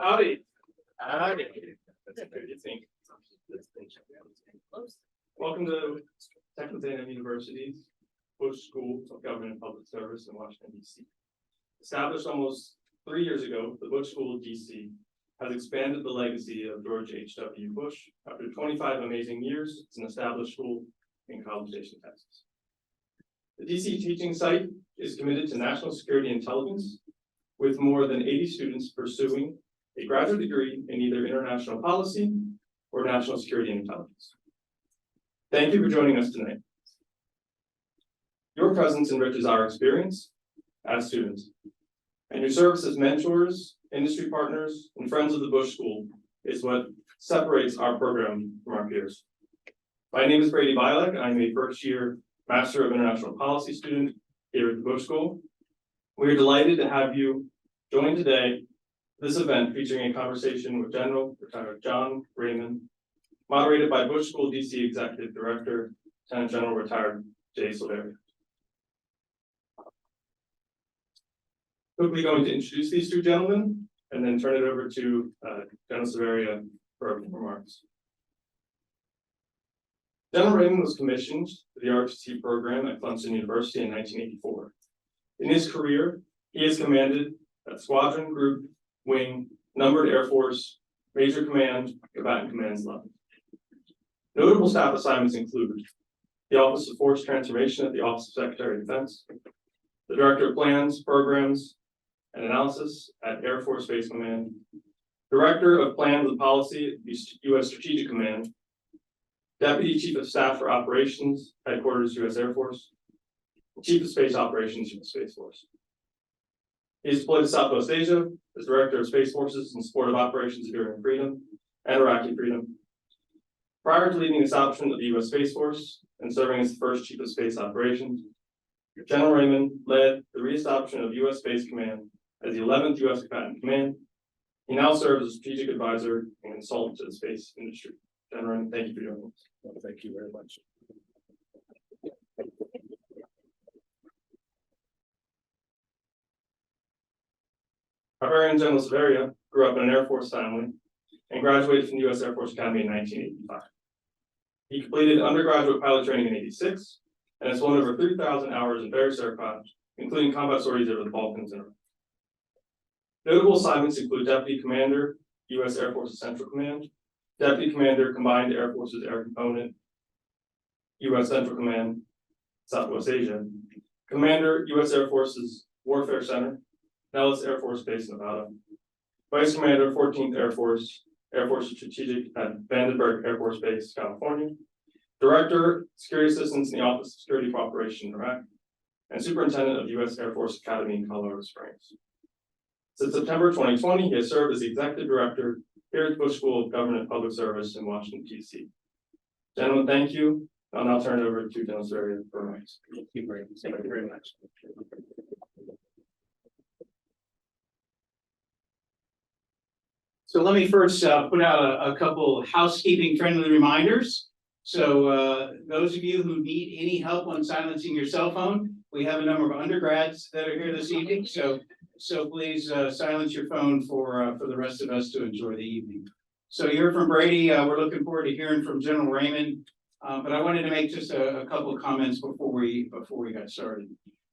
Howdy. Howdy. Welcome to Texas A&M University's Bush School of Government and Public Service in Washington, D.C. Established almost 3 years ago, the Bush School of D.C. has expanded the legacy of George H.W. Bush. After 25 amazing years, it's an established school in College Station, Texas. The D.C. teaching site is committed to national security intelligence, with more than 80 students pursuing a graduate degree in either international policy or national security and intelligence. Thank you for joining us tonight. Your presence enriches our experience as students, and your service as mentors, industry partners, and friends of the Bush School is what separates our program from our peers. My name is Brady Bilek. I'm a first-year Master of International Policy student here at the Bush School. We are delighted to have you join today this event featuring a conversation with General Retired John Raymond, moderated by Bush School DC Executive Director, Lieutenant General Retired Jay Silveria. Quickly going to introduce these two gentlemen and then turn it over to General Silveria for opening remarks. General Raymond was commissioned to the ROTC program at Clemson University in 1984. In his career, he has commanded at Squadron, Group, Wing, Numbered Air Force, Major Command, Combatant Commands level. Notable staff assignments include the Office of Force Transformation at the Office of Secretary of Defense, the Director of Plans, Programs, and Analysis at Air Force Space Command, Director of Plans and Policy at U.S. Strategic Command, Deputy Chief of Staff for Operations, Headquarters, U.S. Air Force, Chief of Space Operations, U.S. Space Force. He is deployed to Southwest Asia as Director of Space Forces in support of operations Enduring Freedom and Iraqi Freedom. Prior to leading the establishment of the U.S. Space Force and serving as the first Chief of Space Operations, General Raymond led the reestablishment of U.S. Space Command as the 11th U.S. Combatant Command. He now serves as a strategic advisor and consultant to the space industry. General Raymond, thank you for joining us. Well, thank you very much. Our very own General Silveria grew up in an Air Force family and graduated from the U.S. Air Force Academy in 1985. He completed undergraduate pilot training in '86 and has flown over 3,000 hours in various aircraft, including combat sorties over the Balkans and Iraq. Notable assignments include Deputy Commander, U.S. Air Force's Central Command, Deputy Commander, Combined Air Forces Air Component, U.S. Central Command, Southwest Asia, Commander, U.S. Air Force's Warfare Center, Nellis Air Force Base, Nevada, Vice Commander, 14th Air Force Strategic at Vandenberg Air Force Base, California, Director, Security Assistance in the Office of Security Cooperation in Iraq, and Superintendent of U.S. Air Force Academy in Colorado Springs. Since September 2020, he has served as the Executive Director here at the Bush School of Government and Public Service in Washington, D.C. Gentlemen, thank you. I'll now turn it over to General Silveria for remarks. Thank you very much. So let me first put out a couple housekeeping friendly reminders. So those of you who need any help on silencing your cell phone, we have a number of undergrads that are here this evening. So please silence your phone for the rest of us to enjoy the evening. So you heard from Brady. We're looking forward to hearing from General Raymond. But I wanted to make just a couple of comments before we got started.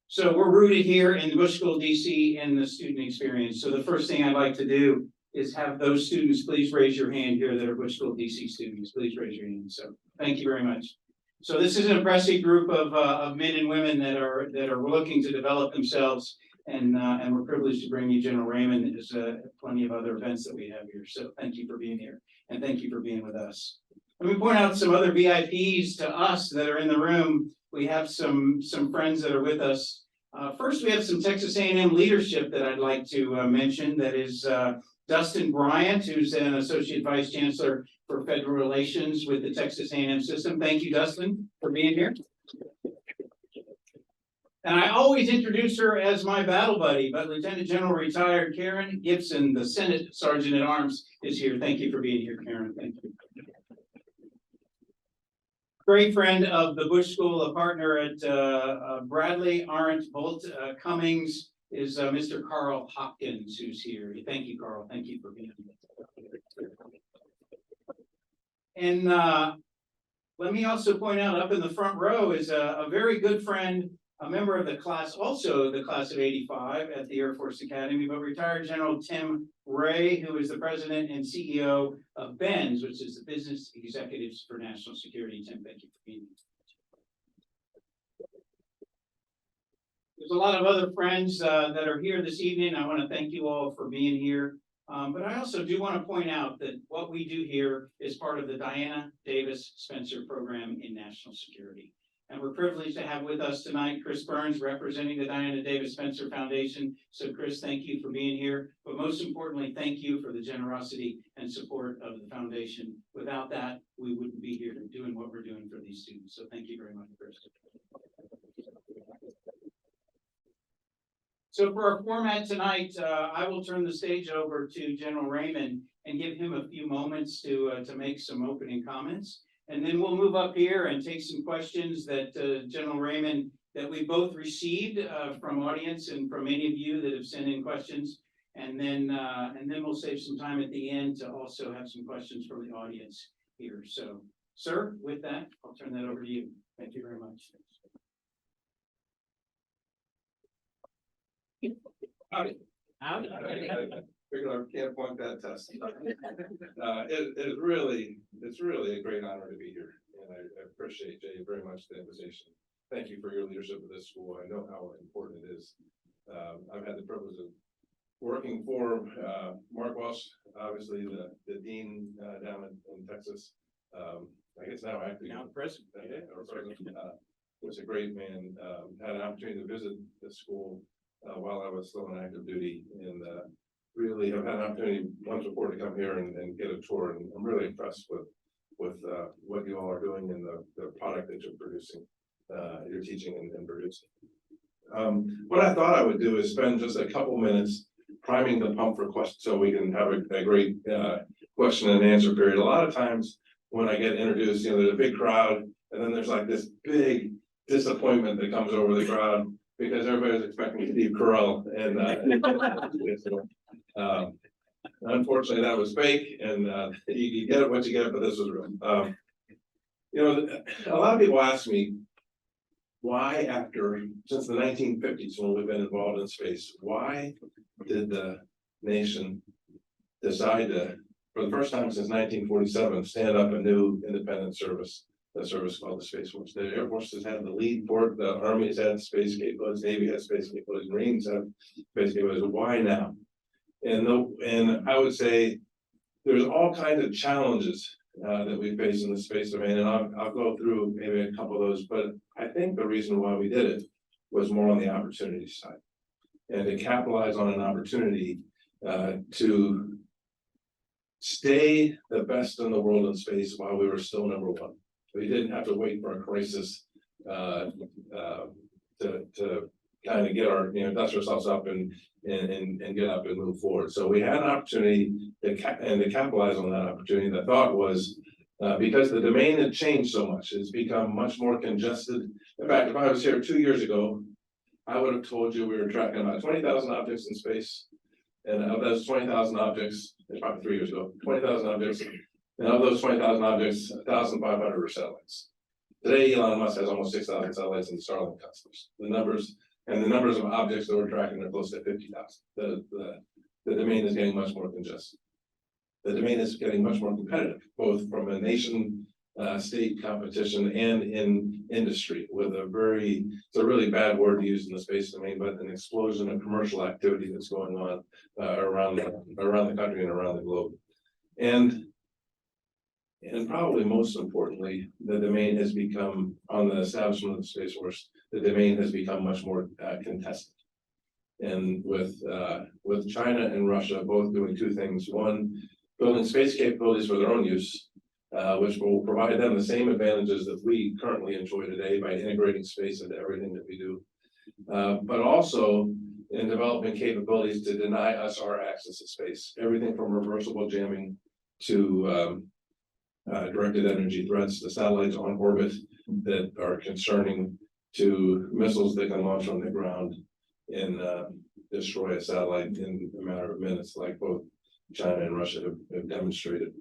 So we're rooted here in the Bush School DC in the student experience. So the first thing I'd like to do is have those students please raise your hand here that are Bush School DC students. Please raise your hand. So thank you very much. So this is an impressive group of men and women that are looking to develop themselves, and we're privileged to bring you General Raymond. There's plenty of other events that we have here. So thank you for being here, and thank you for being with us. Let me point out some other VIPs to us that are in the room. We have some friends that are with us. First, we have some Texas A&M leadership that I'd like to mention. That is Dustin Bryant, who's an Associate Vice Chancellor for Federal Relations with the Texas A&M system. Thank you, Dustin, for being here. And I always introduce her as my battle buddy, but Lieutenant General Retired Karen Gibson, the Senate Sergeant at Arms, is here. Thank you for being here, Karen. Thank you. Great friend of the Bush School, a partner at Bradley, Arendt, Bolt, Cummings, is Mr. Carl Hopkins, who's here. Thank you, Carl. Thank you for being here. And let me also point out up in the front row is a very good friend, a member of the class, also the class of '85 at the Air Force Academy, but retired General Tim Ray, who is the president and CEO of BENS, which is the Business Executives for National Security. Tim, thank you for being here. There's a lot of other friends that are here this evening. I want to thank you all for being here. But I also do want to point out that what we do here is part of the Diana Davis Spencer Program in National Security. And we're privileged to have with us tonight Chris Burns, representing the Diana Davis Spencer Foundation. So Chris, thank you for being here. But most importantly, thank you for the generosity and support of the foundation. Without that, we wouldn't be here doing what we're doing for these students. So thank you very much, Chris. So for our format tonight, I will turn the stage over to General Raymond and give him a few moments to make some opening comments. And then we'll move up here and take some questions that General Raymond, that we both received from audience and from any of you that have sent in questions. And then we'll save some time at the end to also have some questions from the audience here. So, sir, with that, I'll turn that over to you. Thank you very much. Howdy. Howdy. I figured I can't point that test. It's really a great honor to be here, and I appreciate, Jay, very much the invitation. Thank you for your leadership of this school. I know how important it is. I've had the privilege of working for Mark Welsh, obviously the dean down in Texas. I guess now acting. Now president. Was a great man. Had an opportunity to visit the school while I was still on active duty, and really have had an opportunity once before to come here and get a tour, and I'm really impressed with what you all are doing and the product that you're producing, you're teaching and producing. What I thought I would do is spend just a couple minutes priming the pump for questions so we can have a great question and answer period. A lot of times when I get introduced, there's a big crowd, and then there's like this big disappointment that comes over the crowd, because everybody's expecting Steve Carell, and unfortunately that was fake, and you get what you get, but this was real. A lot of people ask me why, since the 1950s when we've been involved in space, why did the nation decide to, for the first time since 1947, stand up a new independent service? The service called the Space Force. The Air Force has had the lead for it. The Army has had space capabilities. Navy has space capabilities. Marines have space capabilities. Why now? And I would say there's all kinds of challenges that we face in the space domain, and I'll go through maybe a couple of those. But I think the reason why we did it was more on the opportunity side, and to capitalize on an opportunity to stay the best in the world in space while we were still number one. We didn't have to wait for a crisis to kind of get our, dust ourselves up and get up and move forward. So we had an opportunity to capitalize on that opportunity. The thought was, because the domain had changed so much, it's become much more congested. In fact, if I was here 2 years ago, I would have told you we were tracking about 20,000 objects in space. And of those 20,000 objects, it's probably 3 years ago, 20,000 objects. And of those 20,000 objects, 1,500 were satellites. Today, Elon Musk has almost 6,000 satellites in the Starlink customers. The numbers of objects that we're tracking are close to 50,000. The domain is getting much more congested. The domain is getting much more competitive, both from a nation state competition and in industry, with it's a really bad word to use in the space domain, but an explosion of commercial activity that's going on around the country and around the globe. And probably most importantly, the domain has become, on the establishment of the Space Force, the domain has become much more contested. And with China and Russia both doing two things: one, building space capabilities for their own use, which will provide them the same advantages that we currently enjoy today by integrating space into everything that we do, but also in developing capabilities to deny us our access to space, everything from reversible jamming to directed energy threats, to satellites on orbit that are concerning, to missiles that can launch on the ground in destroy a satellite in a matter of minutes, like both China and Russia have demonstrated.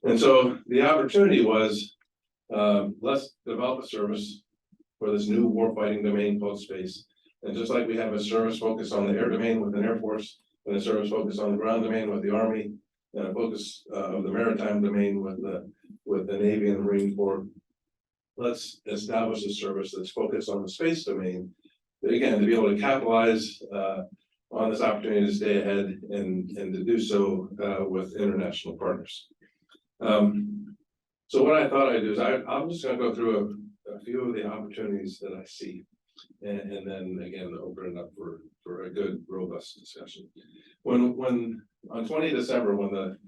And so the opportunity was, let's develop a service for this new warfighting domain called space. And just like we have a service focused on the air domain with an Air Force, and a service focused on the ground domain with the Army, and a focus of the maritime domain with the Navy and the Marine Corps, let's establish a service that's focused on the space domain. Again, to be able to capitalize on this opportunity to stay ahead and to do so with international partners. So what I thought I'd do is I'm just going to go through a few of the opportunities that I see, and then again open it up for a good, robust discussion. When on 20 December, when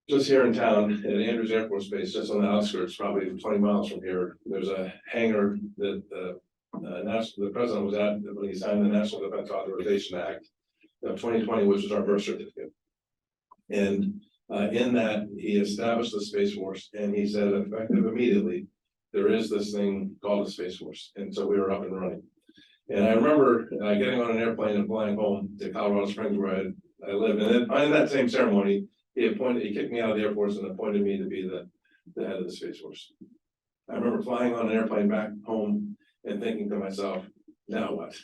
just here in town at Andrews Air Force Base, just on the outskirts, probably 20 miles from here, there's a hangar that the president was at when he signed the National Defense Authorization Act of 2020, which is our birth certificate. And in that, he established the Space Force, and he said, effective immediately, there is this thing called the Space Force. And so we were up and running. And I remember getting on an airplane and flying home to Colorado Springs, where I live. And then in that same ceremony, he kicked me out of the Air Force and appointed me to be the head of the Space Force. I remember flying on an airplane back home and thinking to myself, now what?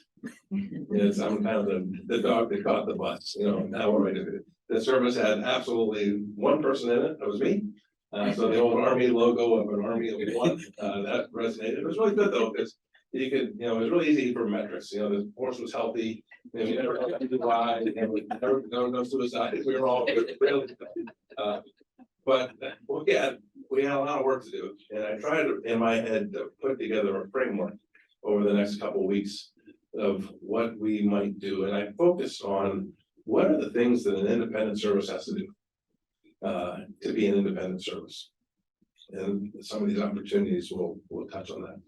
It's I'm kind of the dog that caught the bus, now what do I do? The service had absolutely one person in it, that was me. So the old Army logo of an Army of one, that resonated. It was really good though, because you could, it was really easy for metrics. The force was healthy. We never had to lie, no suicide. We were all really. But we had a lot of work to do, and I tried in my head to put together a framework over the next couple of weeks of what we might do, and I focused on what are the things that an independent service has to do to be an independent service, and some of these opportunities will touch on that.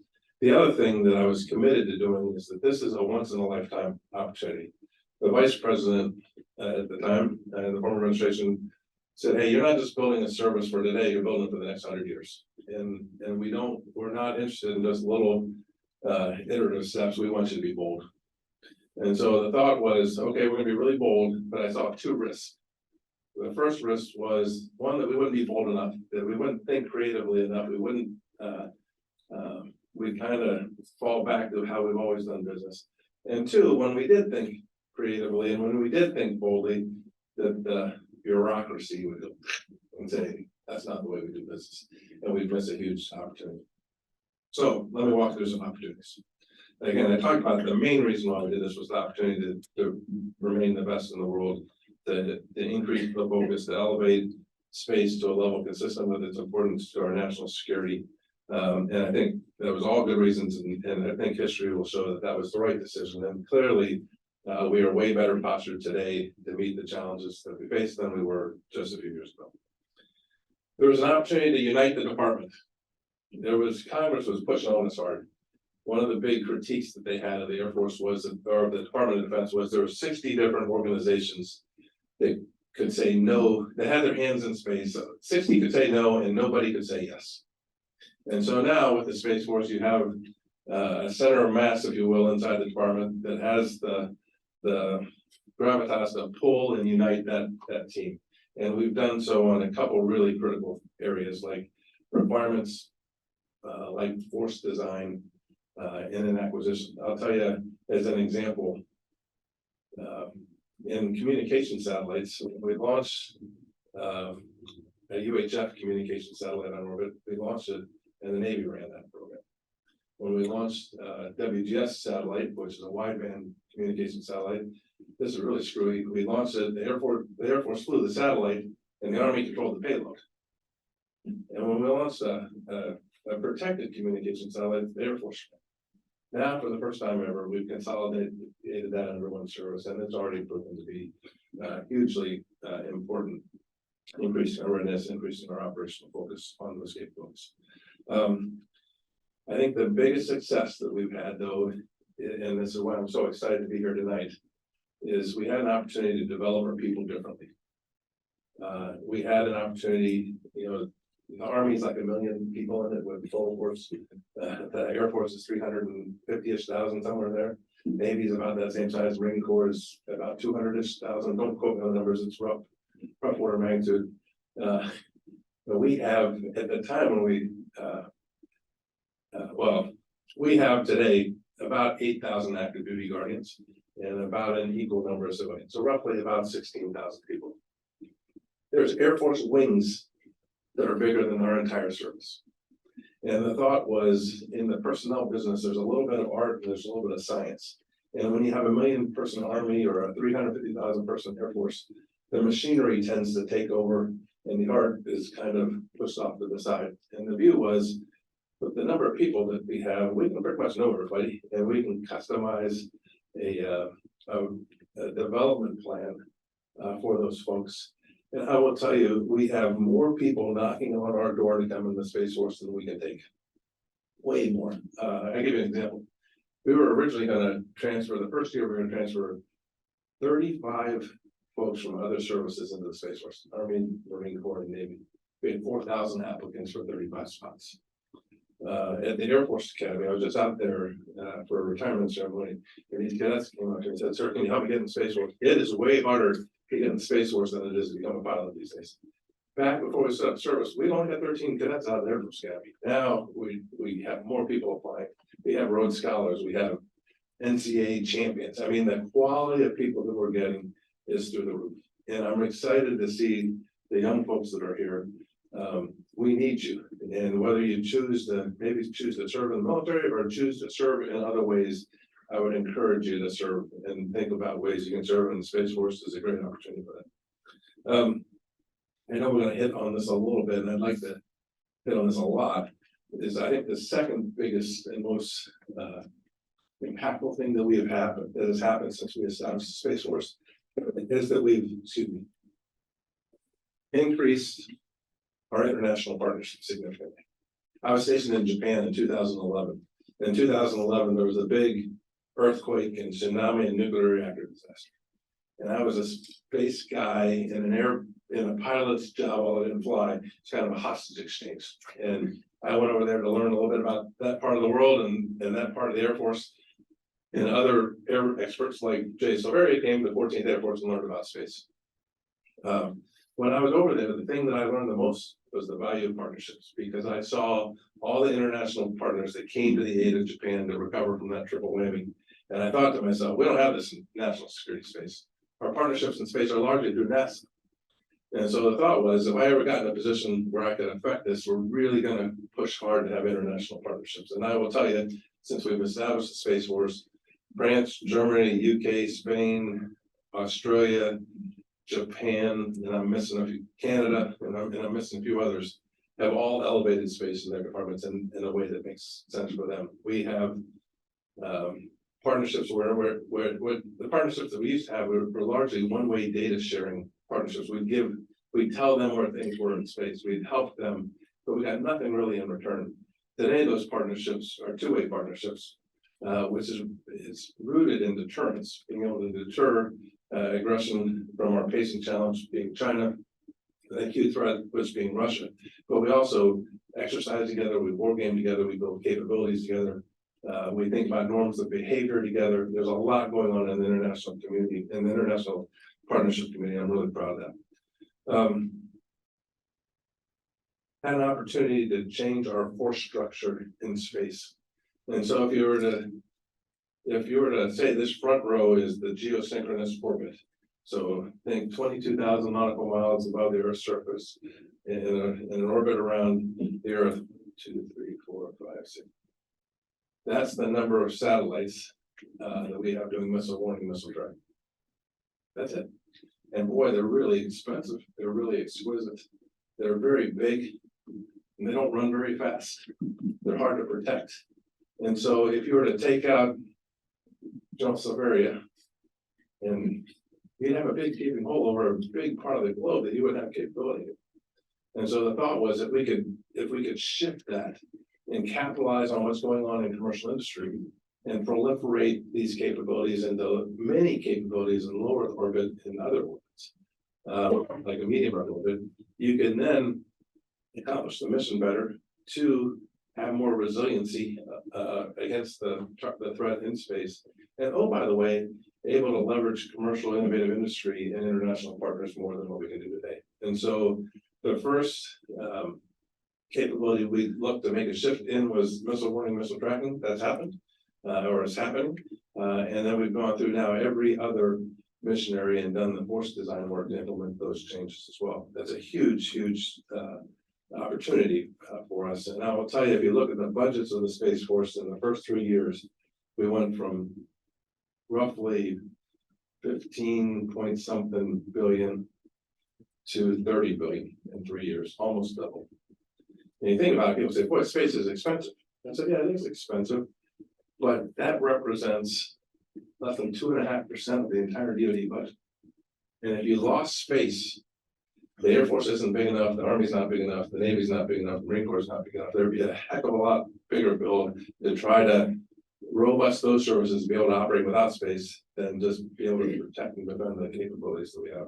The other thing that I was committed to doing is that this is a once-in-a-lifetime opportunity. The vice president at the time, the former administration, said, "Hey, you're not just building a service for today; you're building it for the next 100 years." And we're not interested in just little iterative steps. We want you to be bold. And so the thought was, okay, we're going to be really bold, but I saw two risks. The first risk was one, that we wouldn't be bold enough, that we wouldn't think creatively enough, we wouldn't. We'd kind of fall back to how we've always done business. And two, when we did think creatively and when we did think boldly, that the bureaucracy would go and say, that's not the way we do business. And we'd miss a huge opportunity. So let me walk through some opportunities. Again, I talked about the main reason why we did this was the opportunity to remain the best in the world, to increase the focus, to elevate space to a level consistent with its importance to our national security. And I think that was all good reasons, and I think history will show that that was the right decision. And clearly, we are way better postured today to meet the challenges that we face than we were just a few years ago. There was an opportunity to unite the department. Congress was pushing on us hard. One of the big critiques that they had of the Air Force was, or the Department of Defense, was there were 60 different organizations that could say no. They had their hands in space. 60 could say no, and nobody could say yes. And so now with the Space Force, you have a center of mass, if you will, inside the department that has the gravitas to pull and unite that team. And we've done so on a couple really critical areas, like requirements, like force design, in an acquisition. I'll tell you as an example, in communication satellites, we launched a UHF communication satellite on orbit. We launched it, and the Navy ran that program. When we launched WGS satellite, which is a wideband communication satellite, this is really screwy. We launched it. The Air Force flew the satellite, and the Army controlled the payload. And when we launched a protected communication satellite, the Air Force. Now, for the first time ever, we've consolidated that under one service, and it's already proven to be hugely important, increasing our awareness, increasing our operational focus on those capabilities. I think the biggest success that we've had, though, and this is why I'm so excited to be here tonight, is we had an opportunity to develop our people differently. We had an opportunity, the Army is like 1 million people in it with full force. The Air Force is 350,000, somewhere there. Navy's about that same size, Marine Corps is about 200-ish thousand, don't quote me on the numbers, it's rough order of magnitude. But we have, at the time when we have today about 8,000 active duty guardians and about an equal number of civilians, so roughly about 16,000 people. There's Air Force wings that are bigger than our entire service. And the thought was, in the personnel business, there's a little bit of art and there's a little bit of science. And when you have a 1 million person army or a 350,000 person Air Force, the machinery tends to take over and the art is kind of pushed off to the side. And the view was, with the number of people that we have, we can pretty much know everybody and we can customize a development plan for those folks. And I will tell you, we have more people knocking on our door to come in the Space Force than we can take. Way more. I give you an example. We were originally going to transfer, the first year we were going to transfer 35 folks from other services into the Space Force, Army, Marine Corps, and Navy. We had 4,000 applicants for 35 spots. At the Air Force Academy, I was just out there for a retirement ceremony, and these cadets came up and said, "Sir, can you help me get in the Space Force?" It is way harder to get in the Space Force than it is to become a pilot these days. Back before we set up service, we only had 13 cadets out of the Air Force Academy. Now we have more people applying. We have Rhodes Scholars, we have NCAA champions. I mean, the quality of people that we're getting is through the roof. And I'm excited to see the young folks that are here. We need you. And whether you choose to serve in the military or choose to serve in other ways, I would encourage you to serve and think about ways you can serve in the Space Force. Is a great opportunity for that. I know we're going to hit on this a little bit, and I'd like to hit on this a lot. Is I think the second biggest and most impactful thing that has happened since we established the Space Force is that we've increased our international partnership significantly. I was stationed in Japan in 2011. In 2011, there was a big earthquake and tsunami and nuclear reactor disaster. And I was a space guy in a pilot's job, although I didn't fly. It's kind of a hostage exchange. And I went over there to learn a little bit about that part of the world and that part of the Air Force. And other air experts like Jay Silveria came to 14th Air Force and learned about space. When I was over there, the thing that I learned the most was the value of partnerships, because I saw all the international partners that came to the aid of Japan to recover from that triple whammy. And I thought to myself, we don't have this in national security space. Our partnerships in space are largely through NASA. And so the thought was, if I ever got in a position where I could affect this, we're really going to push hard to have international partnerships. And I will tell you, since we've established the Space Force, France, Germany, UK, Spain, Australia, Japan, and I'm missing a few, Canada, and I'm missing a few others, have all elevated space in their departments in a way that makes sense for them. We have partnerships where the partnerships that we used to have were largely one-way data sharing partnerships. We tell them where things were in space, we'd help them, but we got nothing really in return. Today, those partnerships are two-way partnerships, which is rooted in deterrence, being able to deter aggression from our pacing challenge being China, the acute threat which being Russia. But we also exercise together, we war game together, we build capabilities together. We think about norms of behavior together. There's a lot going on in the international community, in the international partnership community. I'm really proud of that. Had an opportunity to change our force structure in space. And so if you were to say this front row is the geosynchronous orbit, so think 22,000 nautical miles above the Earth's surface in an orbit around the Earth, 2, 3, 4, 5, 6. That's the number of satellites that we have doing missile warning, missile tracking. That's it. And boy, they're really expensive. They're really exquisite. They're very big, and they don't run very fast. They're hard to protect. And so if you were to take out General Silveria, and you'd have a big gaping hole over a big part of the globe that you would have capability. And so the thought was that if we could shift that and capitalize on what's going on in commercial industry and proliferate these capabilities into many capabilities in lower orbit and other orbits, like a medium orbit, you can then accomplish the mission better to have more resiliency against the threat in space And oh, by the way, able to leverage commercial innovative industry and international partners more than what we can do today. And so the first capability we looked to make a shift in was missile warning, missile tracking. That's happened, or is happening. And then we've gone through now every other missionary and done the force design work to implement those changes as well. That's a huge, huge opportunity for us. And I will tell you, if you look at the budgets of the Space Force in the first 3 years, we went from roughly 15 point something billion to 30 billion in 3 years, almost double. And you think about it, people say, boy, space is expensive. I said, yeah, it is expensive, but that represents less than 2.5% of the entire DoD budget. And if you lost space, the Air Force isn't big enough, the Army's not big enough, the Navy's not big enough, the Marine Corps is not big enough. There'd be a heck of a lot bigger bill to try to robust those services, be able to operate without space, than just be able to protect and defend the capabilities that we have.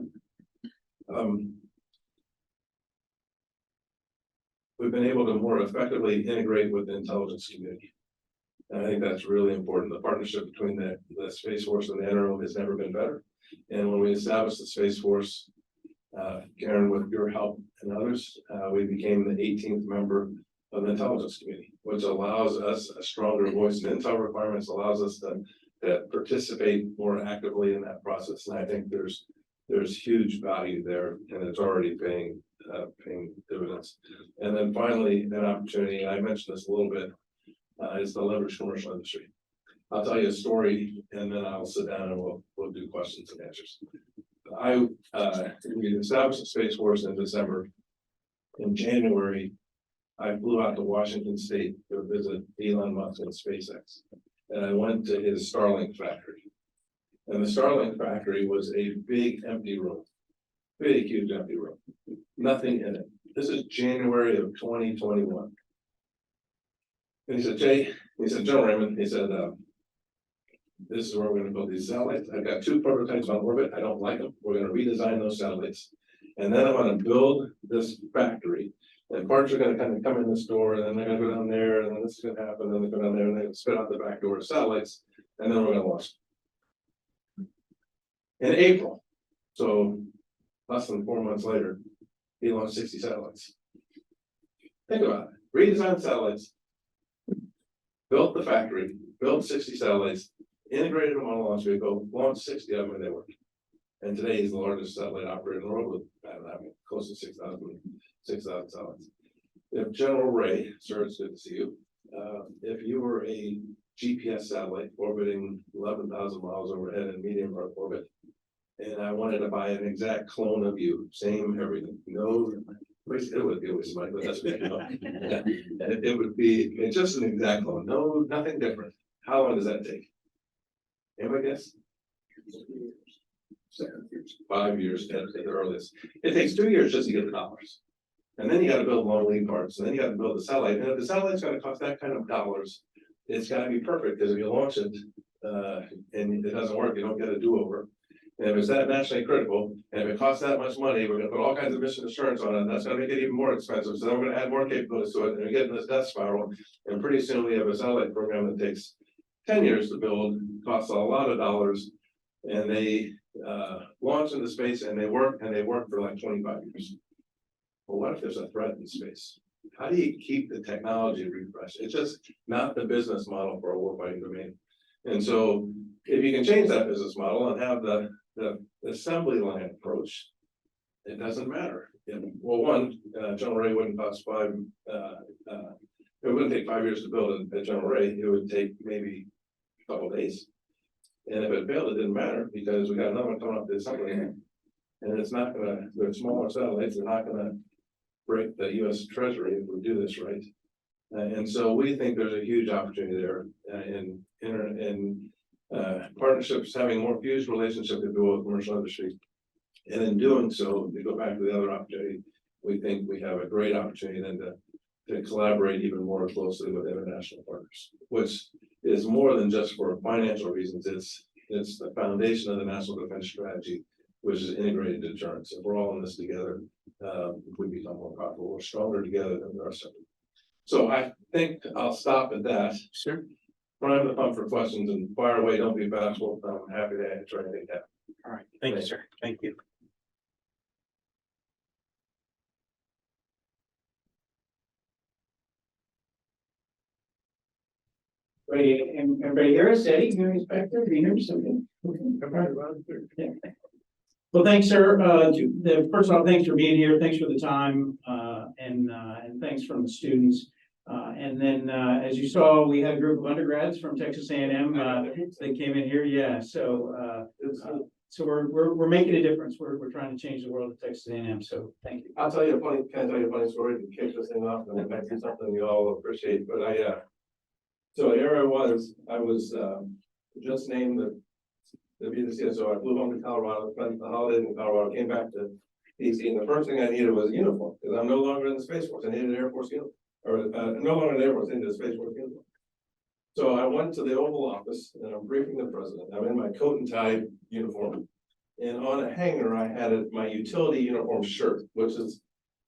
We've been able to more effectively integrate with the intelligence community. And I think that's really important. The partnership between the Space Force and the NRO has never been better. And when we established the Space Force, Karen, with your help and others, we became the 18th member of the intelligence community, which allows us a stronger voice in intel requirements, allows us to participate more actively in that process. And I think there's huge value there, and it's already paying dividends. And then finally, an opportunity, and I mentioned this a little bit, is the leverage commercial industry. I'll tell you a story, and then I'll sit down and we'll do questions and answers. We established the Space Force in December. In January, I flew out to Washington State to visit Elon Musk and SpaceX. And I went to his Starlink factory. And the Starlink factory was a big empty room. Big, huge empty room. Nothing in it. This is January of 2021. And he said, Jay, he said, General Raymond, he said, this is where we're going to build these satellites. I've got 2 prototypes on orbit. I don't like them. We're going to redesign those satellites. And then I'm going to build this factory. And parts are going to kind of come in this door, and then they're going to go down there, and then this is going to happen, and then they go down there, and they're going to spit out the back door of satellites, and then we're going to launch them. In April, so less than 4 months later, he launched 60 satellites. Think about it. Redesigned satellites, built the factory, built 60 satellites, integrated them on a launch vehicle, launched 60 of them, and they worked. And today he's the largest satellite operator in the world with, I don't know, close to 6,000 satellites. If General Ray, sir, it's good to see you. If you were a GPS satellite orbiting 11,000 miles overhead in medium Earth orbit, and I wanted to buy an exact clone of you, same everything, no, it would be with somebody, but that's what you know. It would be just an exact clone, no, nothing different. How long does that take? Anybody guess? 5 years at the earliest. It takes 2 years just to get the dollars. And then you got to build long lead parts, and then you got to build the satellite. And if the satellite's going to cost that kind of dollars, it's got to be perfect, because if you launch it and it doesn't work, you don't get a do-over. And if it's that nationally critical, and if it costs that much money, we're going to put all kinds of mission assurance on it. And that's going to make it even more expensive. So then we're going to add more capabilities to it, and we get in this death spiral. And pretty soon we have a satellite program that takes 10 years to build, costs a lot of dollars, and they launch into space, and they work for like 25 years. Well, what if there's a threat in space? How do you keep the technology refreshed? It's just not the business model for a warfighting domain. And so if you can change that business model and have the assembly line approach, it doesn't matter. Well, one, General Ray wouldn't cost it wouldn't take 5 years to build a General Ray. It would take maybe a couple of days. And if it failed, it didn't matter, because we got another one coming up the assembly line. And it's not gonna, they're smaller satellites, they're not gonna break the US Treasury if we do this right. And so we think there's a huge opportunity there in partnerships, having more fused relationship with the commercial industry. And in doing so, we go back to the other opportunity. We think we have a great opportunity then to collaborate even more closely with international partners, which is more than just for financial reasons. It's the foundation of the national defense strategy, which is integrated deterrence. If we're all in this together, we become more powerful. We're stronger together than we are separate. So I think I'll stop at that. Sure. prime the pump for questions and fire away, don't be bashful, I'm happy to answer anything you have. All right, thank you, sir. Thank you. Ready, everybody hear us? Eddie, you inspector, do you hear something? Yeah. Well, thanks, sir. First of all, thanks for being here. Thanks for the time, and thanks from the students. And then, as you saw, we had a group of undergrads from Texas A&M. They came in here, yeah. So we're making a difference. We're trying to change the world at Texas A&M. So thank you. I'll tell you a funny, can I tell you a funny story to kick this thing off, and it might be something you all appreciate, but so here I was just named to be the CSO. I flew home to Colorado, spent the holidays in Colorado, came back to DC, and the first thing I needed was a uniform, because I'm no longer in the Space Force. I needed an Air Force uniform, or no longer in the Air Force, I needed a Space Force uniform. So I went to the Oval Office, and I'm briefing the president. I'm in my coat and tie uniform. And on a hanger, I had my utility uniform shirt, which is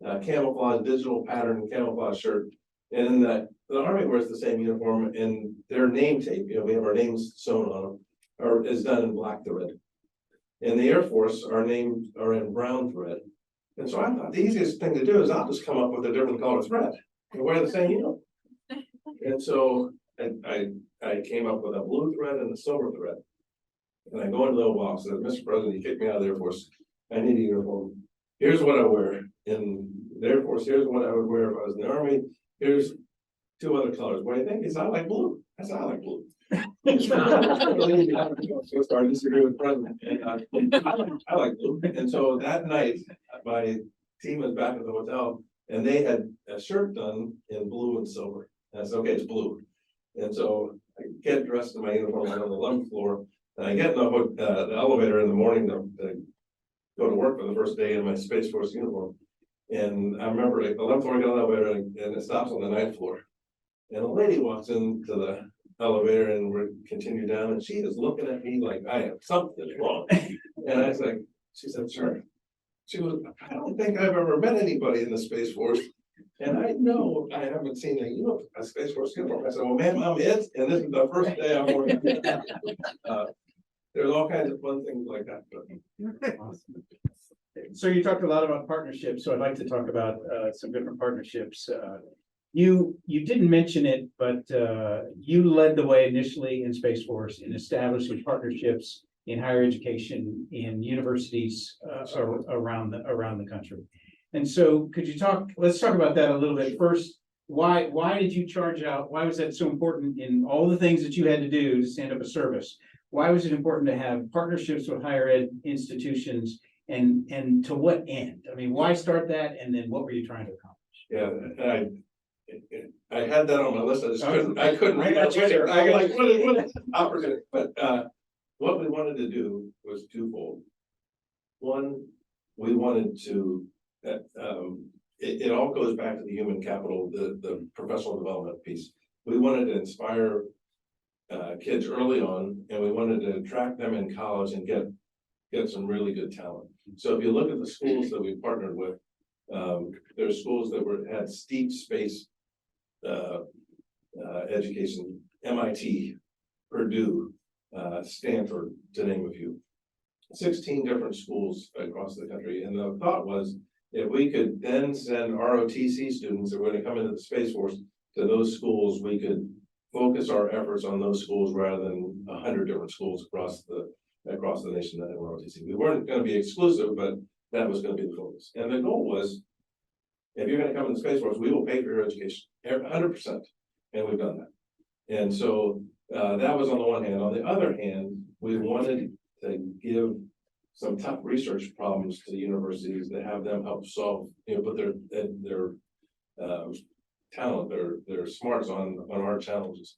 a camouflage, digital pattern camouflage shirt. And the Army wears the same uniform, and their name tape, we have our names sewn on them, is done in black thread. In the Air Force, our names are in brown thread. And so I thought the easiest thing to do is I'll just come up with a different color thread and wear the same uniform. And so I came up with a blue thread and a silver thread. And I go into the Oval Office and said, Mr. President, you kicked me out of the Air Force. I need a uniform. Here's what I wear in the Air Force. Here's what I would wear if I was in the Army. Here's 2 other colors. What do you think? He said, I like blue. I said, I like blue. So started to disagree with the president. And I like blue. And so that night, my team was back at the hotel, and they had a shirt done in blue and silver. And I said, okay, it's blue. And so I get dressed in my uniform on the 11th floor, and I get in the elevator in the morning to go to work for the first day in my Space Force uniform. And I remember the 11th floor, I get on the elevator, and it stops on the 9th floor. And a lady walks into the elevator, and we continue down, and she is looking at me like I am something wrong. And I was like, she said, sir, she goes, I don't think I've ever met anybody in the Space Force. And I know I haven't seen a Space Force uniform. I said, well, ma'am, I'm it, and this is the first day I'm wearing it. There's all kinds of fun things like that. Awesome. So you talked a lot about partnerships, so I'd like to talk about some different partnerships. You didn't mention it, but you led the way initially in Space Force in establishing partnerships in higher education in universities around the country. And so let's talk about that a little bit. First, why did you charge out? Why was that so important in all the things that you had to do to stand up a service? Why was it important to have partnerships with higher ed institutions, and to what end? I mean, why start that, and then what were you trying to accomplish? Yeah, I had that on my list. I just couldn't. I got you. I like what opportunity. But what we wanted to do was twofold. One, we wanted to. It all goes back to the human capital, the professional development piece. We wanted to inspire kids early on, and we wanted to attract them in college and get some really good talent. So if you look at the schools that we partnered with, there's schools that had steep space education, MIT, Purdue, Stanford, to name a few. 16 different schools across the country. And the thought was, if we could then send ROTC students that were going to come into the Space Force to those schools, we could focus our efforts on those schools rather than 100 different schools across the nation that were ROTC. We weren't going to be exclusive, but that was going to be the focus. And the goal was, if you're going to come in the Space Force, we will pay for your education 100%, and we've done that. And so that was on the one hand. On the other hand, we wanted to give some tough research problems to the universities to have them help solve, put their talent, their smarts on our challenges.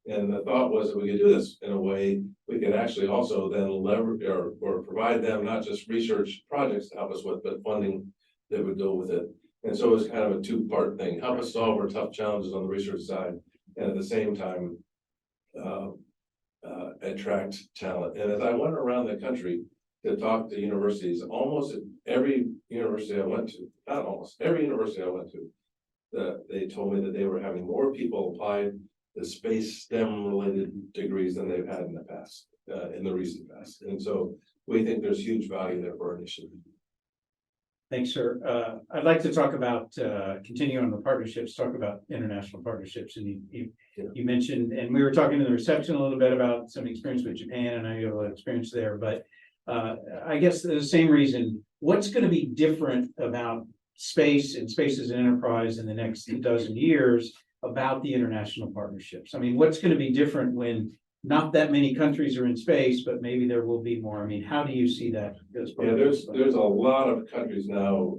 And the thought was that we could do this in a way we could actually also then leverage or provide them not just research projects to help us with, but funding that would go with it. And so it was kind of a two-part thing: help us solve our tough challenges on the research side, and at the same time attract talent. And as I went around the country to talk to universities, almost every university I went to, not almost every university I went to, they told me that they were having more people apply space STEM related degrees than they've had in the past, in the recent past. And so we think there's huge value there for our initiative. Thanks, sir. I'd like to talk about, continue on the partnerships, talk about international partnerships. And you mentioned, and we were talking in the reception a little bit about some experience with Japan, and I know you have a lot of experience there, but I guess the same reason, what's going to be different about space and space as an enterprise in the next dozen years about the international partnerships? I mean, what's going to be different when not that many countries are in space, but maybe there will be more? I mean, how do you see that? Yeah, there's a lot of countries now.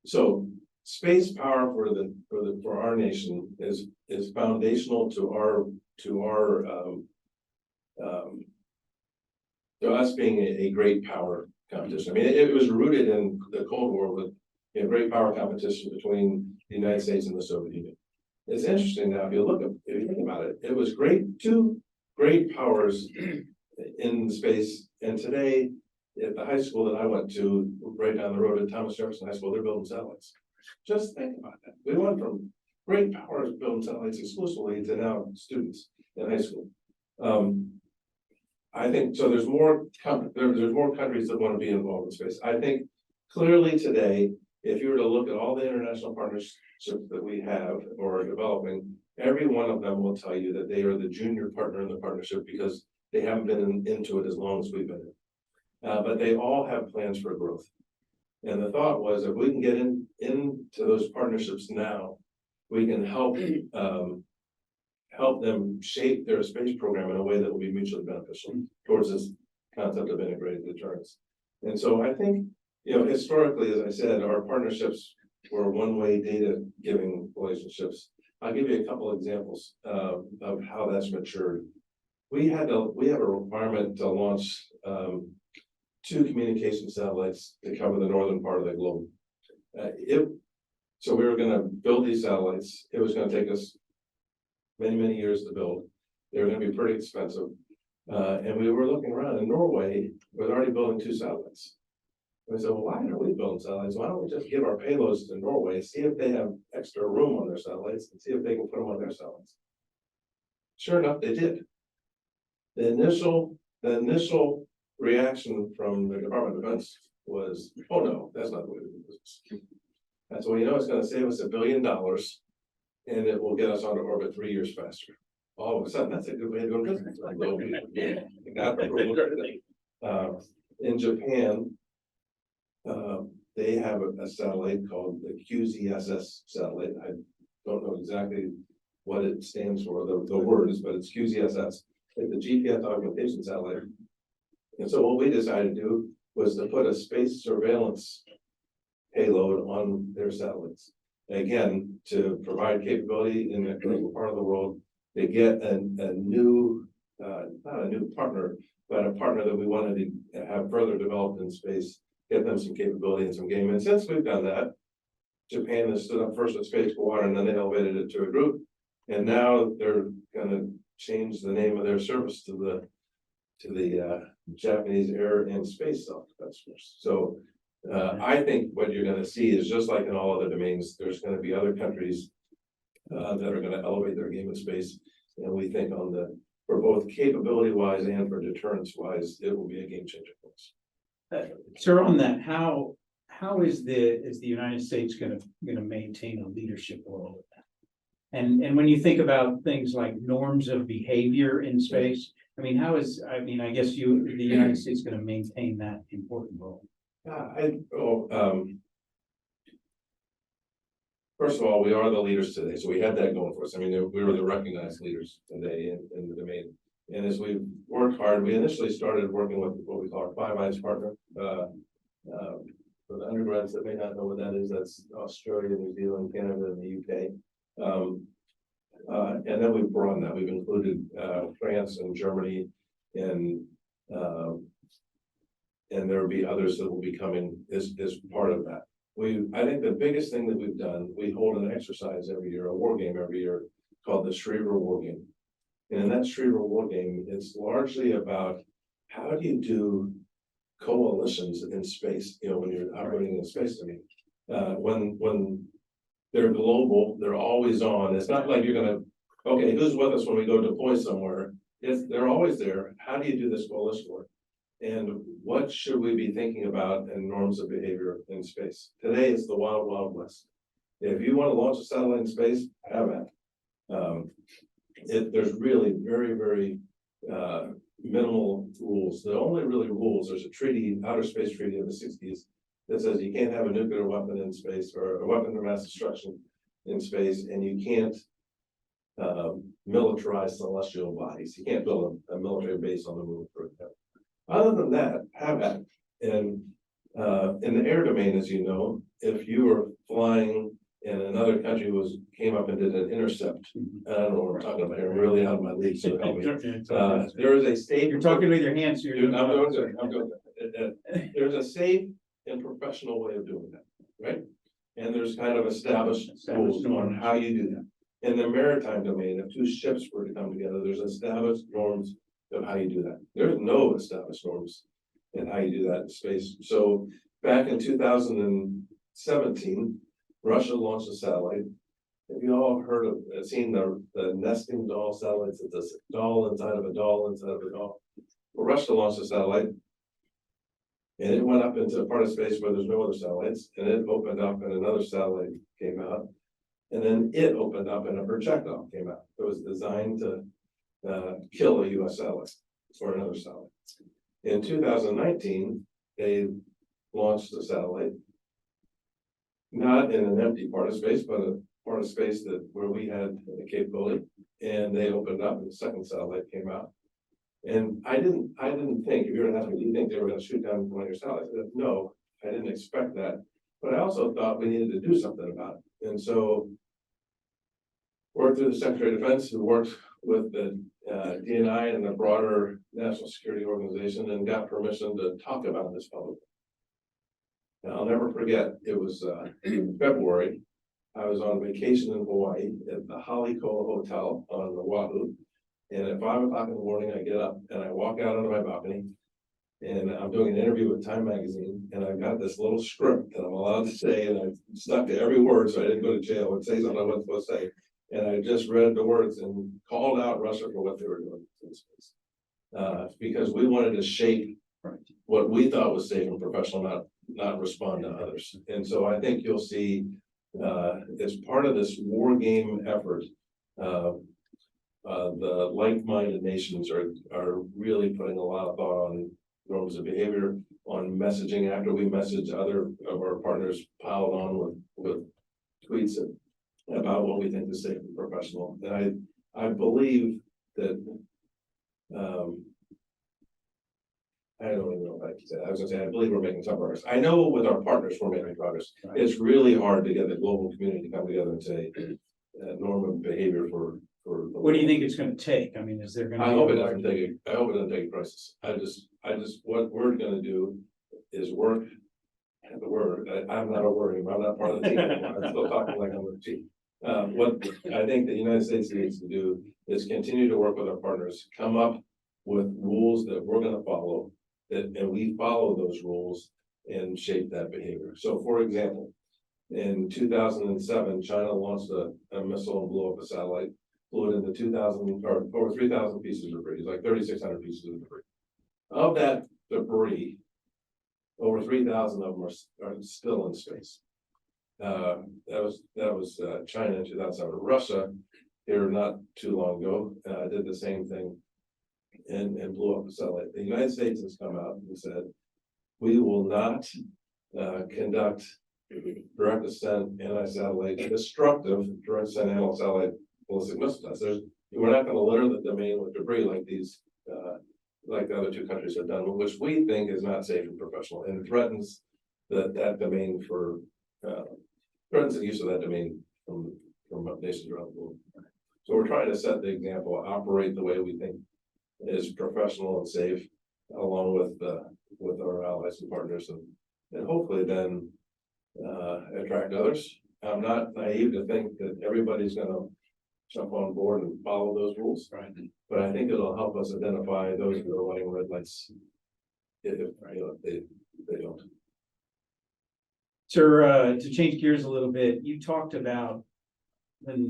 So space power for our nation is foundational to us being a great power competition. I mean, it was rooted in the Cold War with a great power competition between the United States and the Soviet Union. It's interesting now, if you think about it, it was two great powers in space. And today, at the high school that I went to, right down the road at Thomas Jefferson High School, they're building satellites. Just think about that. We went from great powers building satellites exclusively to now students in high school. I think so. There's more countries that want to be involved in space. I think clearly today, if you were to look at all the international partnerships that we have or are developing, every one of them will tell you that they are the junior partner in the partnership because they haven't been into it as long as we've been in. But they all have plans for growth. And the thought was, if we can get into those partnerships now, we can help them shape their space program in a way that will be mutually beneficial towards this concept of integrated deterrence. And so I think, historically, as I said, our partnerships were one-way data giving relationships. I'll give you a couple examples of how that's matured. We have a requirement to launch 2 communication satellites to cover the northern part of the globe. So we were going to build these satellites. It was going to take us many years to build. They were going to be pretty expensive. And we were looking around, and Norway was already building 2 satellites. And we said, well, why aren't we building satellites? Why don't we just give our payloads to Norway, see if they have extra room on their satellites, and see if they can put them on their satellites? Sure enough, they did. The initial reaction from the Department of Defense was, oh no, that's not the way to do business. That's well, it's going to save us $1 billion, and it will get us onto orbit 3 years faster. All of a sudden, that's a good way to do business. In Japan, they have a satellite called the QZSS satellite. I don't know exactly what it stands for, the words, but it's QZSS. It's the GPS augmentation satellite. And so what we decided to do was to put a space surveillance payload on their satellites. Again, to provide capability in a critical part of the world, to get a new, not a new partner, but a partner that we wanted to have further developed in space, get them some capability and some game. And since we've done that, Japan has stood up first with Space for Water, and then they elevated it to a group. And now they're going to change the name of their service to the Japanese Air and Space Self-Defense Force. So I think what you're going to see is just like in all other domains, there's going to be other countries that are going to elevate their game in space. And we think for both capability wise and for deterrence wise, it will be a game changer for us. Sir, on that, how is the United States going to maintain a leadership role with that? And when you think about things like norms of behavior in space, I mean, I guess the United States going to maintain that important role? First of all, we are the leaders today, so we had that going for us. I mean, we were the recognized leaders today in the domain. And as we worked hard, we initially started working with what we call our Five Eyes partner. For the undergrads that may not know what that is, that's Australia, New Zealand, Canada, and the UK. And then we've broadened that. We've included France and Germany, and there will be others that will be coming as part of that. I think the biggest thing that we've done, we hold an exercise every year, a war game every year, called the Schriever War Game. And in that Schriever War Game, it's largely about how do you do coalitions in space, when you're operating in space. I mean, when they're global, they're always on. It's not like you're going to okay, who's with us when we go deploy somewhere? They're always there. How do you do this coalition work? And what should we be thinking about in norms of behavior in space? Today, it's the wild, wild west. If you want to launch a satellite in space, have at it. There's really very, very minimal rules. The only really rules, there's a treaty, outer space treaty of the 60s that says you can't have a nuclear weapon in space or a weapon of mass destruction in space, and you can't militarize celestial bodies. You can't build a military base on the moon, for example. Other than that, have at it. And in the air domain, as you know, if you were flying and another country came up and did an intercept, I don't know what we're talking about here, I'm really out of my league, so help me. There is a safe. You're talking with your hands. Dude, I'm doing good, I'm doing good. There's a safe and professional way of doing that, right? And there's kind of established rules on how you do that. In the maritime domain, if two ships were to come together, there's established norms of how you do that. There's no established norms in how you do that in space. So back in 2017, Russia launched a satellite. Have you all seen the nesting doll satellites? It's a doll inside of a doll inside of a doll. Well, Russia launched a satellite, and it went up into a part of space where there's no other satellites, and it opened up and another satellite came out. And then it opened up and a projectile came out. It was designed to kill a US satellite or another satellite. In 2019, they launched a satellite, not in an empty part of space, but a part of space where we had the capability, and they opened up and the second satellite came out. And I didn't think, if you were asking me, do you think they were going to shoot down one of your satellites? I said, no, I didn't expect that. But I also thought we needed to do something about it. And so worked through the Secretary of Defense, who worked with the DNI and the broader national security organization, and got permission to talk about this publicly. And I'll never forget, it was in February. I was on vacation in Hawaii at the Halikoa Hotel on Oahu. And at 5 o'clock in the morning, I get up and I walk out onto my balcony, and I'm doing an interview with Time Magazine, and I've got this little script that I'm allowed to say, and I stuck to every word so I didn't go to jail and say something I wasn't supposed to say. And I just read the words and called out Russia for what they were doing in space. Because we wanted to shape what we thought was safe and professional, not respond to others. And so I think you'll see as part of this war game effort, the like-minded nations are really putting a lot of thought on norms of behavior, on messaging. After we message, other of our partners piled on with tweets about what we think is safe and professional. And I believe that I don't even know if I can say that. I was gonna say I believe we're making some progress. I know with our partners we're making progress. It's really hard to get the global community to come together and say norm of behavior for. What do you think it's gonna take? I mean, is there gonna be? I hope it doesn't take a crisis. I just, what we're gonna do is work. I'm not a worry, I'm not part of the team anymore. I'm still talking like I'm the team. What I think the United States needs to do is continue to work with our partners, come up with rules that we're gonna follow, and we follow those rules and shape that behavior. So for example, in 2007, China launched a missile and blew up a satellite. Flew it into 2,000 or over 3,000 pieces of debris. It's like 3,600 pieces of debris. Of that debris, over 3,000 of them are still in space. That was China in 2007. Russia, here not too long ago, did the same thing and blew up a satellite. The United States has come out and said, we will not conduct direct descent anti-satellite, destructive direct descent anti-satellite ballistic missile tests. We're not going to litter the domain with debris like these, like the other two countries have done, which we think is not safe and professional, and threatens that domain threatens the use of that domain from nations around the world. So we're trying to set the example, operate the way we think is professional and safe, along with our allies and partners, and hopefully then attract others. I'm not naive to think that everybody's going to jump on board and follow those rules. Right. But I think it'll help us identify those who are running red lights if they don't. Sir, to change gears a little bit, you talked about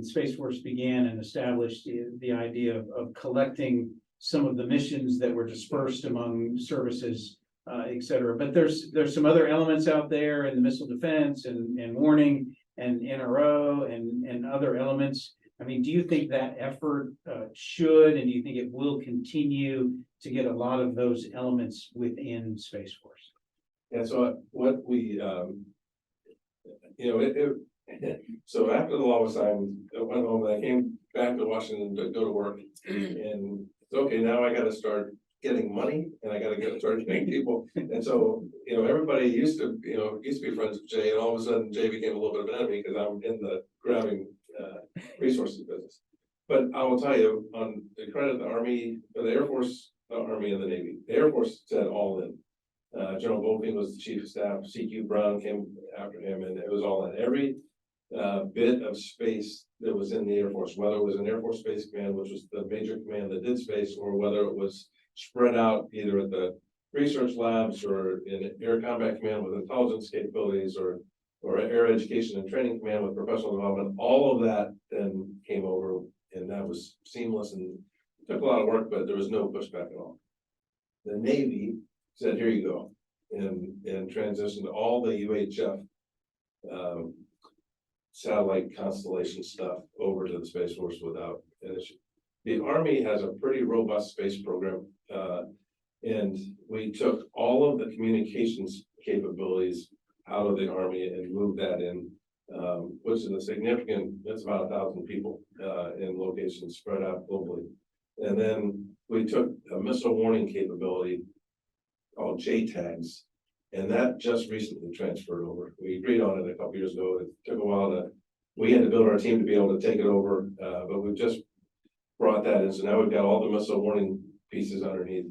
Space Force began and established the idea of collecting some of the missions that were dispersed among services, et cetera. But there's some other elements out there in the missile defense and warning and NRO and other elements. I mean, do you think that effort should, and do you think it will continue to get a lot of those elements within Space Force? And so what we, so after the law was signed, I went home and I came back to Washington to go to work. And it's okay, now I gotta start getting money and I gotta start getting people. And so, everybody used to be friends with Jay, and all of a sudden Jay became a little bit of an enemy because I'm in the grabbing resources business. But I will tell you, on the credit of the Army, the Air Force, the Army and the Navy, the Air Force said all in. General Goldfein was the chief of staff, CQ Brown came after him, and it was all in. Every bit of space that was in the Air Force, whether it was an Air Force Space Command, which was the major command that did space, or whether it was spread out either at the research labs or in Air Combat Command with intelligence capabilities, or Air Education and Training Command with professional development, all of that then came over, and that was seamless and took a lot of work, but there was no pushback at all. The Navy said, here you go, and transitioned all the UHF satellite constellation stuff over to the Space Force without an issue. The Army has a pretty robust space program, and we took all of the communications capabilities out of the Army and moved that in, which is a significant, that's about 1,000 people in locations spread out globally. And then we took a missile warning capability called JTAGs, and that just recently transferred over. We agreed on it a couple years ago. It took a while we had to build our team to be able to take it over, but we've just brought that in. So now we've got all the missile warning pieces underneath.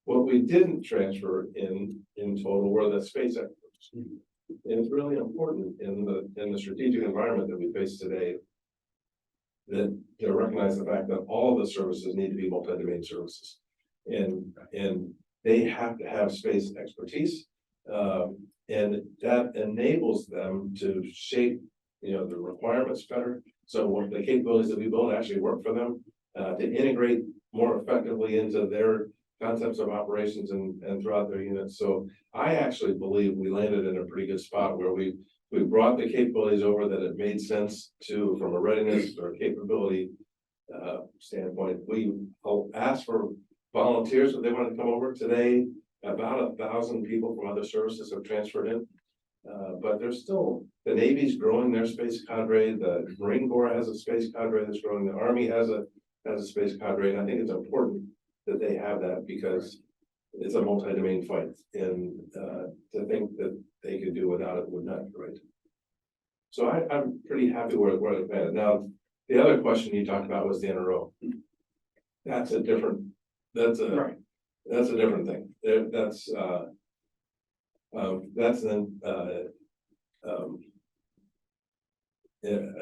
What we didn't transfer in total were the space experts. And it's really important in the strategic environment that we face today that to recognize the fact that all of the services need to be multi-domain services. And they have to have space expertise, and that enables them to shape, the requirements better. So the capabilities that we build actually work for them, to integrate more effectively into their concepts of operations and throughout their units. So I actually believe we landed in a pretty good spot where we brought the capabilities over that it made sense to, from a readiness or capability standpoint. We asked for volunteers if they wanted to come over. Today, about 1,000 people from other services have transferred in. But there's still, the Navy's growing their space cadre, the Marine Corps has a space cadre that's growing, the Army has a space cadre, and I think it's important that they have that because it's a multi-domain fight, and to think that they could do without it would not be right. So I'm pretty happy where it's at. Now, the other question you talked about was the NRO. That's a different thing. That's then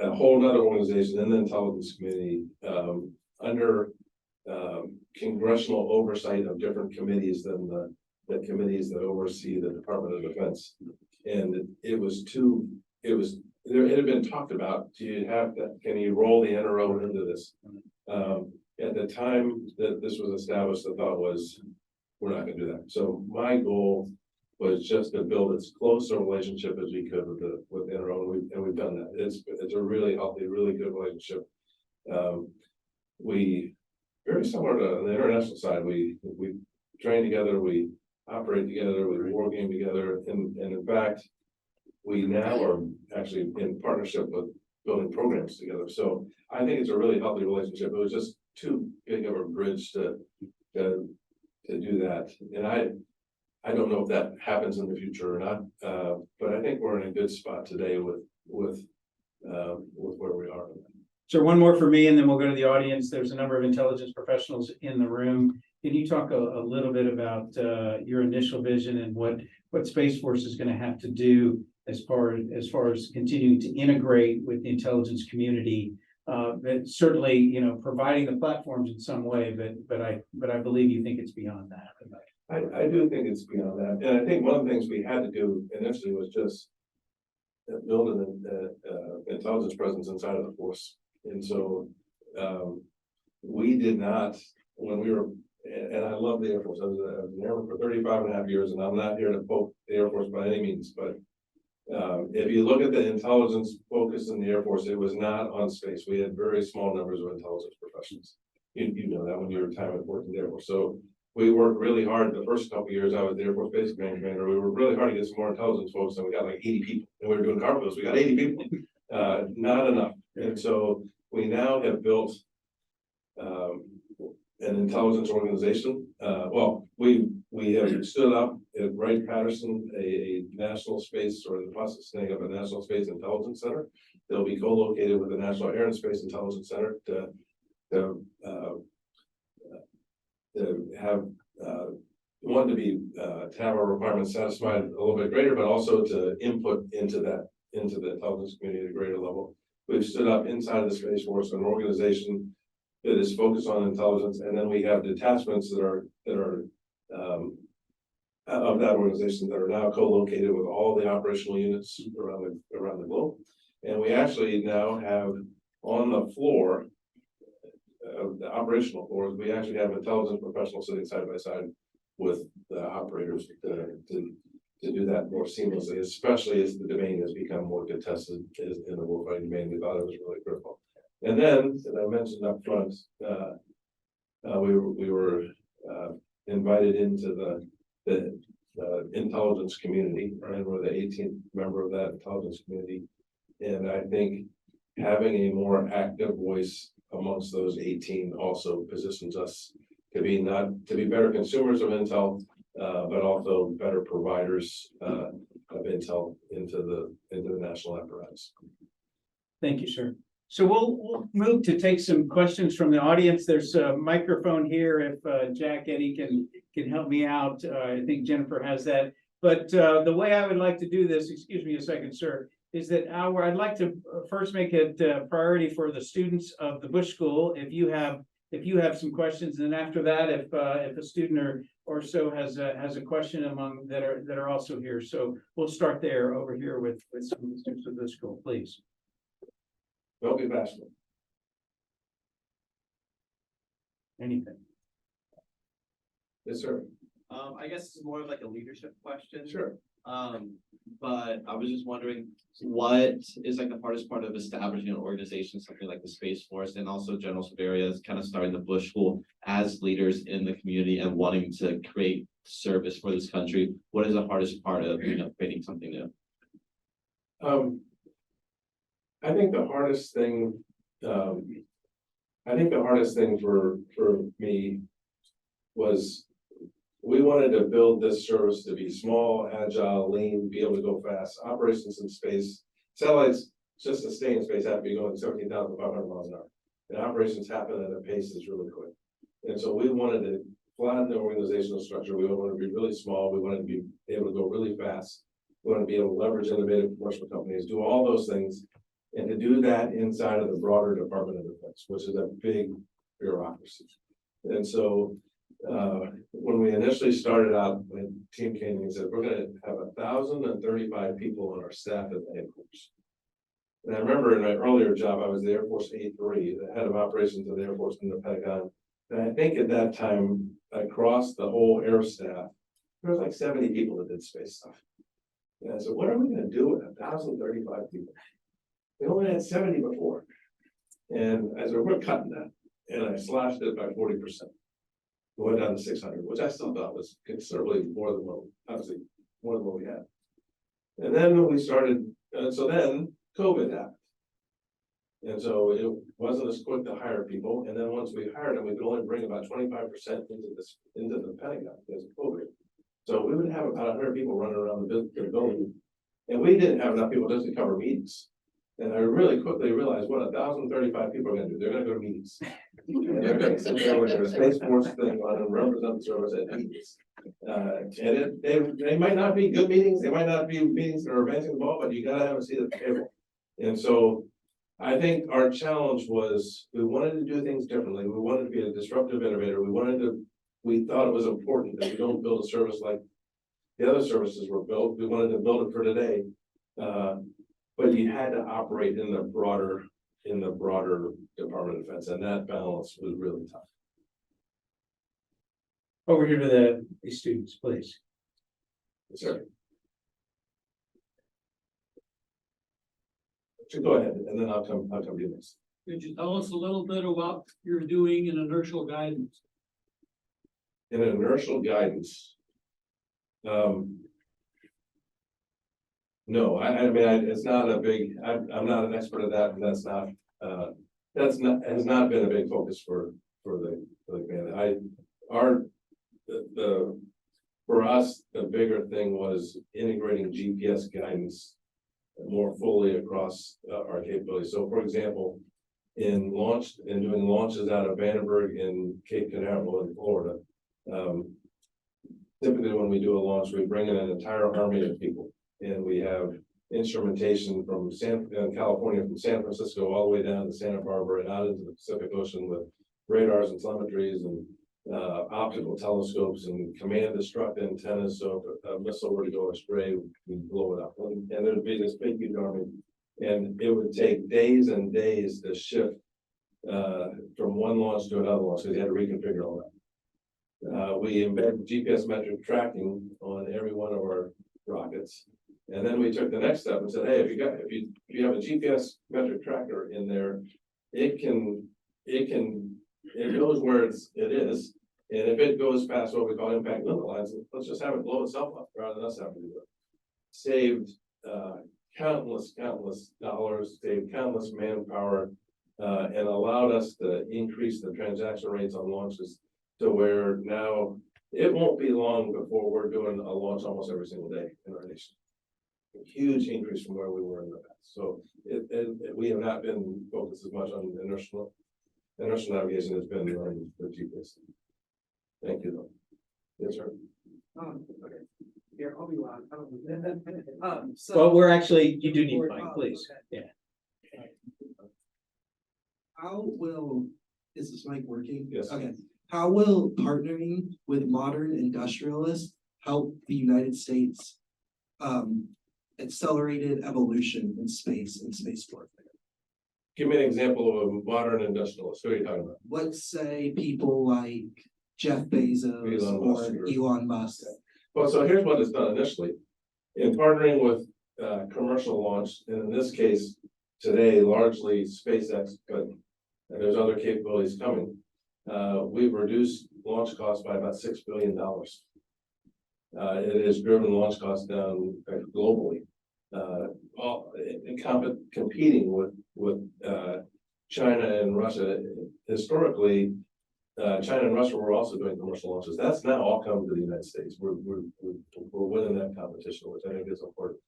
a whole nother organization in the intelligence community, under congressional oversight of different committees than the committees that oversee the Department of Defense. And it had been talked about, do you have that, can you roll the NRO into this? At the time that this was established, the thought was, we're not gonna do that. So my goal was just to build as close a relationship as we could with NRO, and we've done that. It's a really healthy, really good relationship. We very similar to the international side. We train together, we operate together, we war game together, and in fact, we now are actually in partnership with building programs together. So I think it's a really healthy relationship. It was just too big of a bridge to do that, and I don't know if that happens in the future or not, but I think we're in a good spot today with where we are. So one more for me, and then we'll go to the audience. There's a number of intelligence professionals in the room. Can you talk a little bit about your initial vision and what Space Force is going to have to do as far as continuing to integrate with the intelligence community? But certainly, providing the platforms in some way, but I believe you think it's beyond that. I do think it's beyond that, and I think one of the things we had to do initially was just build an intelligence presence inside of the force. And so, we did not, when we were, and I love the Air Force, I was an airman for 35.5 years, and I'm not here to poke the Air Force by any means, but if you look at the intelligence focus in the Air Force, it was not on space. We had very small numbers of intelligence professionals. You know that when you were time at work in the Air Force. So we worked really hard the first couple of years I was the Air Force Basic Command Commander. We were really hard to get some more intelligence folks, and we got like 80 people. And we were doing cartwheels. We got 80 people, not enough. And so we now have built an intelligence organization. Well, we have stood up at Wright-Patterson a national space, or in the process of setting up a national space intelligence center. They'll be co-located with the National Air and Space Intelligence Center to have one to have our requirements satisfied a little bit greater, but also to input into the intelligence community at a greater level. We've stood up inside of the Space Force an organization that is focused on intelligence, and then we have detachments that are of that organization that are now co-located with all the operational units around the globe. And we actually now have on the floor of the operational floors, we actually have intelligence professionals sitting side by side with the operators to do that more seamlessly, especially as the domain has become more contested in the warfighting domain. We thought it was really critical. And then, as I mentioned up front, we were invited into the intelligence community, and we're the 18th member of that intelligence community. And I think having a more active voice amongst those 18 also positions us to be better consumers of intel, but also better providers of intel into the national apparatus. Thank you, sir. So we'll move to take some questions from the audience. There's a microphone here. If Jack Eddy can help me out, I think Jennifer has that. But the way I would like to do this, excuse me a second, sir, is that I'd like to first make it a priority for the students of the Bush School. If you have some questions, and then after that, if a student or so has a question among that are also here. So we'll start there over here with some of the students of the school, please. Don't be bashful. Anything. Yes, sir. I guess it's more of like a leadership question. Sure. But I was just wondering, what is like the hardest part of establishing an organization, something like the Space Force, and also General Severia is kind of starting the Bush School as leaders in the community and wanting to create service for this country? What is the hardest part of creating something new? I think the hardest thing for me was we wanted to build this service to be small, agile, lean, be able to go fast. Operations in space, satellites just to stay in space have to be going 17,500 miles an hour. And operations happen at a pace that's really quick. And so we wanted to flatten the organizational structure. We wanted to be really small. We wanted to be able to go really fast. We wanted to be able to leverage innovative commercial companies, do all those things. And to do that inside of the broader Department of Defense, which is a big bureaucracy. And so when we initially started out, when team came and said, we're going to have 1,035 people on our staff at the headquarters. And I remember in my earlier job, I was the Air Force A3, the head of operations of the Air Force in the Pentagon. And I think at that time, across the whole air staff, there was like 70 people that did space stuff. And I said, what are we going to do with 1,035 people? We only had 70 before. And I said, we're cutting that. And I slashed it by 40%. We went down to 600, which I still thought was considerably more than what we had. And then we started, so then COVID happened. And so it wasn't as quick to hire people. And then once we hired them, we could only bring about 25% into the Pentagon because of COVID. So we would have about 100 people running around the building. And we didn't have enough people just to cover meetings. And I really quickly realized what 1,035 people are going to do. They're going to go to meetings. And they're going to sit there with their Space Force thing on and represent the service at meetings. And they might not be good meetings. They might not be meetings that are advancing the ball, but you got to have a seat at the table. And so I think our challenge was we wanted to do things differently. We wanted to be a disruptive innovator. We thought it was important that we don't build a service like the other services were built. We wanted to build it for today. But you had to operate in the broader in the broader Department of Defense, and that balance was really tough. Over here to the students, please. Sir. So go ahead, and then I'll come to you next. Could you tell us a little bit about what you're doing in inertial guidance? In inertial guidance. No, I mean, it's not a big, I'm not an expert at that, and has not been a big focus for the command. For us, the bigger thing was integrating GPS guidance more fully across our capabilities. So for example, in doing launches out of Vandenberg in Cape Canaveral in Florida, typically when we do a launch, we bring in an entire army of people, and we have instrumentation from California, from San Francisco all the way down to Santa Barbara and out into the Pacific Ocean with radars and telemetries and optical telescopes and command destruct antennas. So if a missile were to go astray, we blow it up. And there'd be this big huge army, and it would take days and days to shift from one launch to another launch, because you had to reconfigure all that. We embed GPS metric tracking on every one of our rockets. And then we took the next step and said, hey, if you have a GPS metric tracker in there, it knows where it is. And if it goes past what we call impact limit lines, let's just have it blow itself up rather than us having to do it. Saved countless dollars, saved countless manpower, and allowed us to increase the transaction rates on launches to where now it won't be long before we're doing a launch almost every single day in our nation. A huge increase from where we were in the past. So we have not been focused as much on inertial navigation as been on the GPS. Thank you, though. Yes, sir. Okay. Here, I'll be loud. Well, we're actually, you do need a mic, please. Yeah. How will, is this mic working? Yes. Okay. How will partnering with modern industrialists help the United States accelerated evolution in space and space warfare? Give me an example of a modern industrialist. Who are you talking about? Let's say people like Jeff Bezos or Elon Musk. Well, so here's what is done initially. In partnering with commercial launch, and in this case, today, largely SpaceX, but there's other capabilities coming. We've reduced launch costs by about $6 billion. It has driven launch costs down globally. Competing with China and Russia. Historically, China and Russia were also doing commercial launches. That's now all come to the United States. We're winning that competition, which I think is important.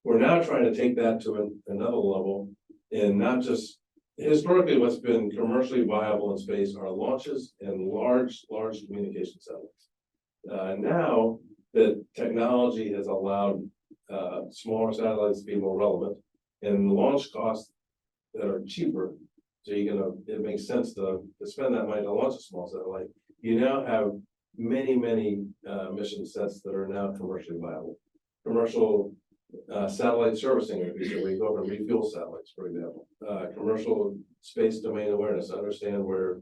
We're now trying to take that to another level, and not just historically what's been commercially viable in space are launches and large communication satellites. Now that technology has allowed smaller satellites to be more relevant and launch costs that are cheaper, so it makes sense to spend that money to launch a small satellite. You now have many mission sets that are now commercially viable. Commercial satellite servicing, where you go and refuel satellites, for example. Commercial space domain awareness, understand where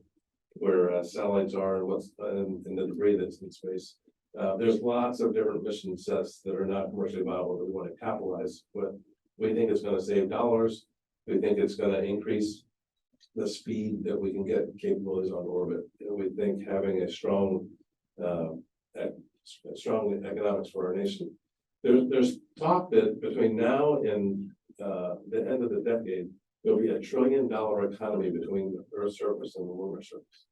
satellites are and what's in the debris that's in space. There's lots of different mission sets that are not commercially viable that we want to capitalize with. We think it's going to save dollars. We think it's going to increase the speed that we can get capabilities on orbit. And we think having a strong economics for our nation. There's talk that between now and the end of the decade, there'll be $1 trillion economy between the Earth's surface and the lunar surface.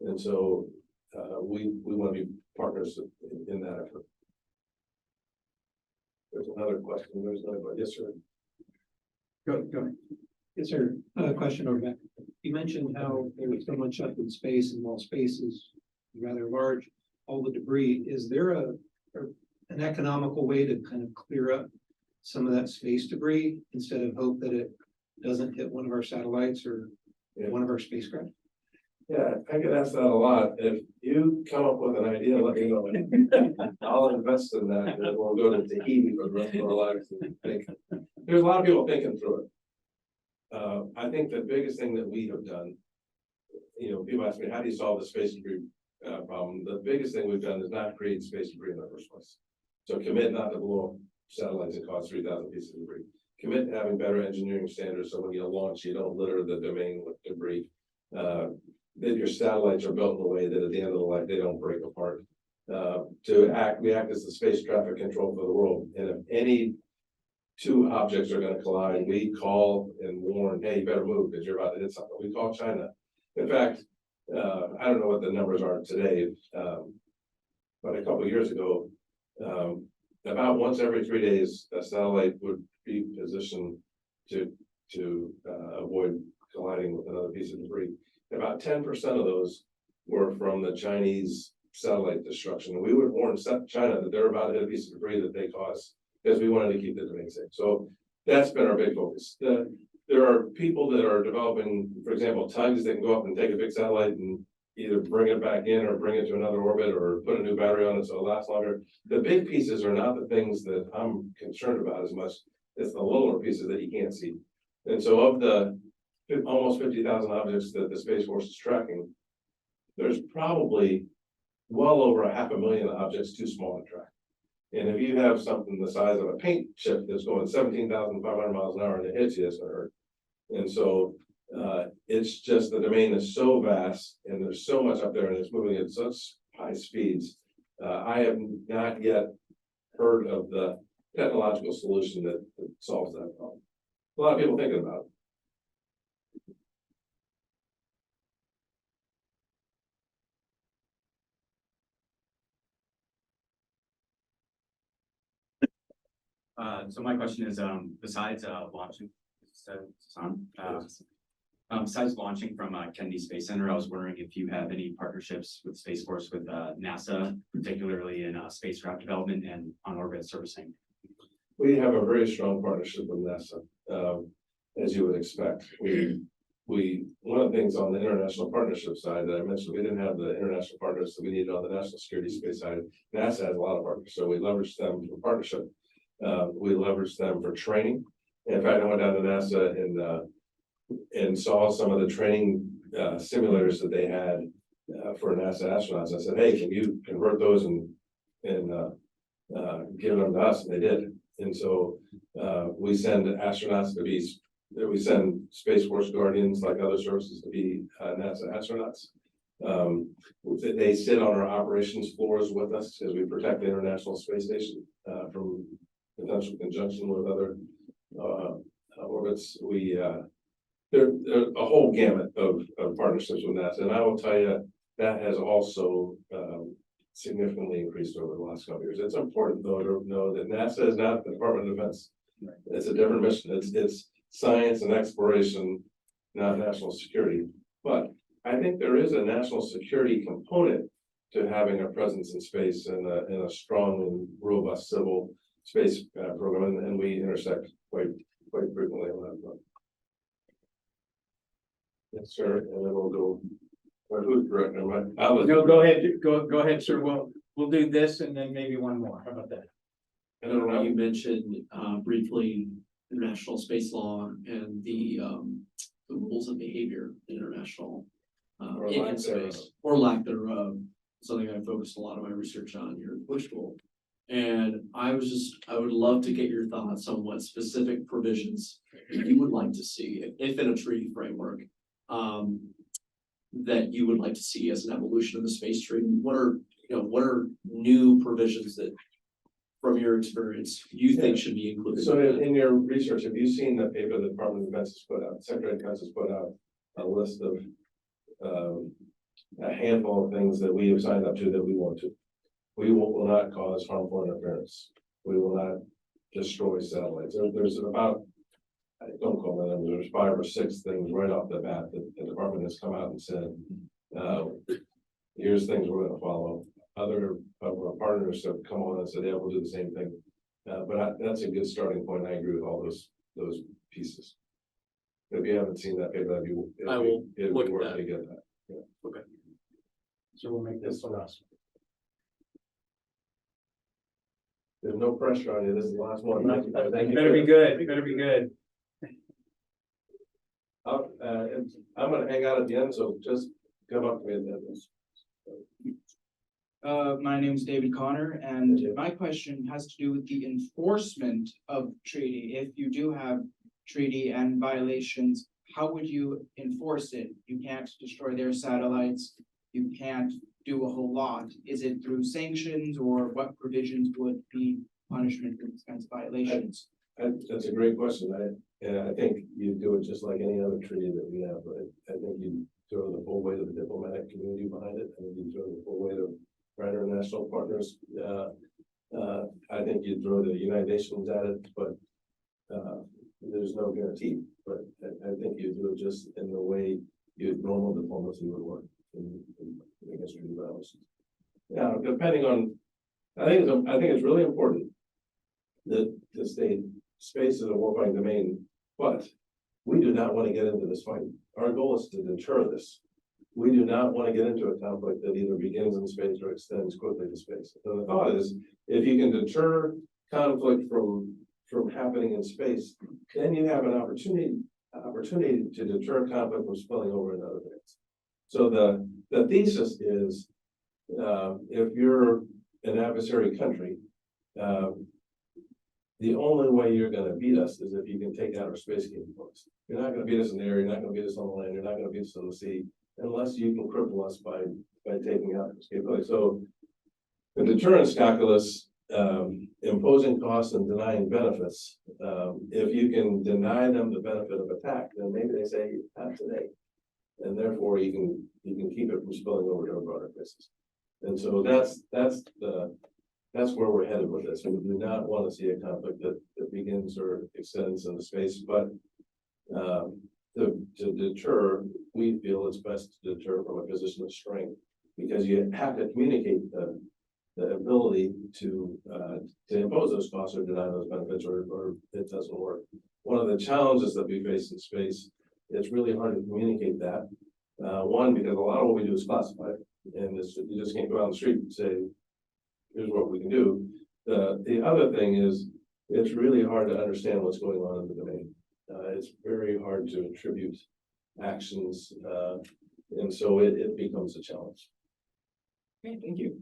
And so we want to be partners in that effort. There's another question. There's another one. Yes, sir. Go ahead. Yes, sir. A question over back. You mentioned how there was so much up in space, and while space is rather large, all the debris, is there an economical way to kind of clear up some of that space debris instead of hope that it doesn't hit one of our satellites or one of our spacecraft? Yeah, I get asked that a lot. If you come up with an idea, let me know. I'll invest in that, and we'll go to Tahiti for the rest of our lives and think. There's a lot of people thinking through it. I think the biggest thing that we have done, people ask me, how do you solve the space debris problem? The biggest thing we've done is not create space debris in the first place. So commit not to blow up satellites that cause 3,000 pieces of debris. Commit to having better engineering standards, so when you launch, you don't litter the domain with debris. That your satellites are built in a way that at the end of the life, they don't break apart. We act as the space traffic control for the world, and if any two objects are gonna collide, we call and warn, hey, you better move, because you're about to hit something. We call China. In fact, I don't know what the numbers are today, but a couple of years ago, about once every 3 days, a satellite would be positioned to avoid colliding with another piece of debris. About 10% of those were from the Chinese satellite destruction. We would warn China that they're about to hit a piece of debris that they caused, because we wanted to keep the domain safe. So that's been our big focus. There are people that are developing, for example, tugs that can go up and take a big satellite and either bring it back in or bring it to another orbit or put a new battery on it so it lasts longer. The big pieces are not the things that I'm concerned about as much as the lower pieces that you can't see. And so of the almost 50,000 objects that the Space Force is tracking, there's probably well over 500,000 objects too small to track. And if you have something the size of a paint chip that's going 17,500 miles an hour and it hits you, it's gonna hurt. And so it's just the domain is so vast and there's so much up there and it's moving at such high speeds. I have not yet heard of the technological solution that solves that problem. A lot of people thinking about it. So my question is, besides launching, besides launching from Kennedy Space Center, I was wondering if you have any partnerships with Space Force with NASA, particularly in spacecraft development and on-orbit servicing. We have a very strong partnership with NASA, as you would expect. One of the things on the international partnership side that I mentioned, we didn't have the international partners that we needed on the national security space side. NASA has a lot of partners, so we leverage them for partnership. We leverage them for training. In fact, I went down to NASA and saw some of the training simulators that they had for NASA astronauts. I said, hey, can you convert those and give them to us? And they did. And so we send astronauts to be, we send Space Force Guardians like other services to be NASA astronauts. They sit on our operations floors with us as we protect the International Space Station from potential conjunction with other orbits. There's a whole gamut of partnerships with NASA, and I will tell you that has also significantly increased over the last couple of years. It's important though to know that NASA is not the Department of Defense. It's a different mission. It's science and exploration, not national security. But I think there is a national security component to having a presence in space and a strong and robust civil space program, and we intersect quite frequently on that front. Yes, sir. And then we'll go. Who's director? No, go ahead, go ahead, sir. We'll do this and then maybe one more. How about that? I don't know. You mentioned briefly international space law and the rules of behavior in international in space, or lack thereof. Something I focused a lot of my research on here at Bush School. And I would love to get your thoughts on what specific provisions you would like to see, if in a treaty framework, that you would like to see as an evolution of the space treaty. What are new provisions that, from your experience, you think should be included? So in your research, have you seen the paper the Department of Defense has put out? Secretary of Defense has put out a list of a handful of things that we have signed up to that we want to. We will not cause harmful interference. We will not destroy satellites. There's about, I don't call the numbers, there's 5 or 6 things right off the bat that the department has come out and said, here's things we're going to follow. Other of our partners have come on and said, yeah, we'll do the same thing. But that's a good starting point. I agree with all those pieces. If you haven't seen that paper, I will look at worth that. to get that. Yeah. Okay. So we'll make this the last. There's no pressure on you. This is the last one. Thank you. Better be good. Better be good. I'm gonna hang out at the end, so just come up to me at the end. My name is David Connor, and my question has to do with the enforcement of treaty. If you do have treaty and violations, how would you enforce it? You can't destroy their satellites. You can't do a whole lot. Is it through sanctions, or what provisions would be punishment for these kinds of violations? That's a great question. I think you do it just like any other treaty that we have, but I think you throw the full weight of the diplomatic community behind it, and you throw the full weight of our international partners. I think you throw the United Nations at it, but there's no guarantee. But I think you do it just in the way normal diplomacy would work in against treaty violations. Now, depending on, I think it's really important that the state space is a warfighting domain, but we do not want to get into this fight. Our goal is to deter this. We do not want to get into a conflict that either begins in space or extends quickly to space. And the thought is, if you can deter conflict from happening in space, then you have an opportunity to deter conflict from spilling over into other things. So the thesis is, if you're an adversary country, the only way you're going to beat us is if you can take out our space capabilities. You're not going to beat us in the air. You're not going to beat us on the land. You're not going to beat us on the sea, unless you can cripple us by taking out this capability. So the deterrence calculus, imposing costs and denying benefits. If you can deny them the benefit of attack, then maybe they say not today, and therefore you can keep it from spilling over to a broader basis. And so that's where we're headed with this. We do not want to see a conflict that begins or extends into space, but to deter, we feel it's best to deter from a position of strength, because you have to communicate the ability to impose those costs or deny those benefits, or it doesn't work. One of the challenges that we face in space, it's really hard to communicate that. One, because a lot of what we do is classified, and you just can't go out on the street and say, here's what we can do. The other thing is, it's really hard to understand what's going on in the domain. It's very hard to attribute actions, and so it becomes a challenge. Okay, thank you.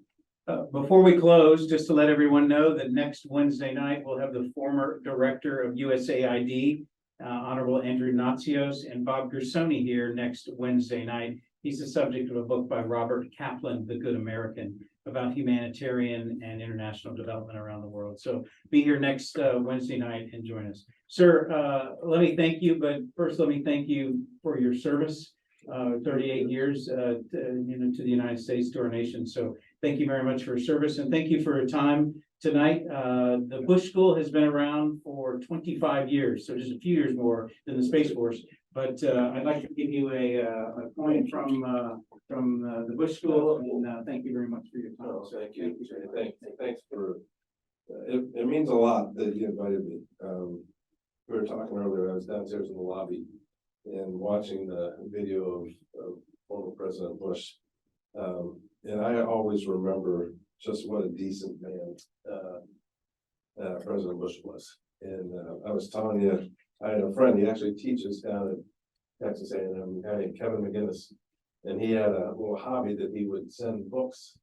Before we close, just to let everyone know that next Wednesday night, we'll have the former director of USAID, Honorable Andrew Natsios, and Bob Gersoni here next Wednesday night. He's the subject of a book by Robert Kaplan, The Good American, about humanitarian and international development around the world. So be here next Wednesday night and join us. Sir, let me thank you, but first let me thank you for your service, 38 years to the United States, to our nation. So thank you very much for your service, and thank you for your time tonight. The Bush School has been around for 25 years, so just a few years more than the Space Force. But I'd like to give you a point from the Bush School, and thank you very much for your time. Oh, thank you. Thanks for it means a lot that you invited me. We were talking earlier. I was downstairs in the lobby and watching the video of former President Bush, and I always remember just what a decent man President Bush was. And I was telling you, I had a friend, he actually teaches down at Texas A&M, a guy named Kevin McGinnis, and he had a little hobby that he would send books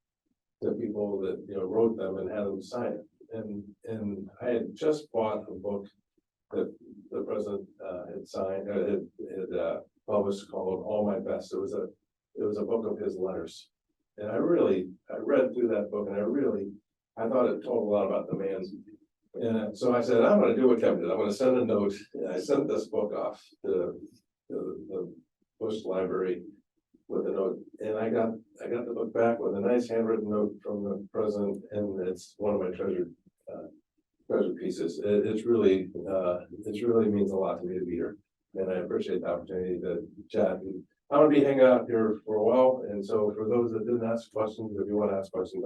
to people that wrote them and had them sign it. And I had just bought a book that the president had signed, had published, called All My Best. It was a book of his letters, and I read through that book, and I thought it told a lot about the man. And so I said, I'm going to do what Kevin did. I'm going to send a note. And I sent this book off to the Bush Library with a note, and I got the book back with a nice handwritten note from the president, and it's one of my treasured pieces. It really means a lot to me to be here, and I appreciate the opportunity to chat. I'm going to be hanging out here for a while, and so for those that didn't ask questions, if you want to ask questions,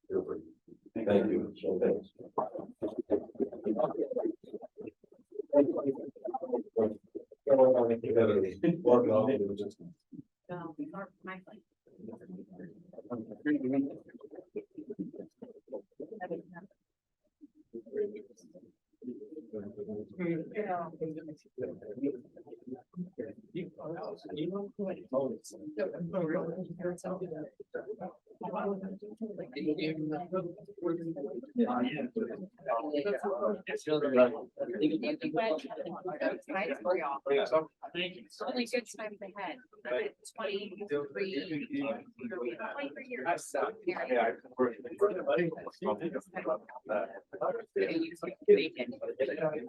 feel free. Thank you. So thanks. Walking off, it was just- Only good times ahead. 23 years.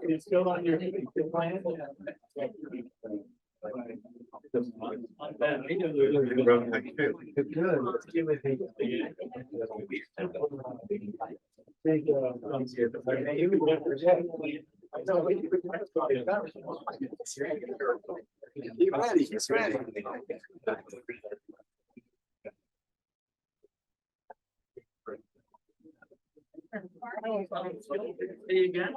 It's still on your plan? It's ready. See you again.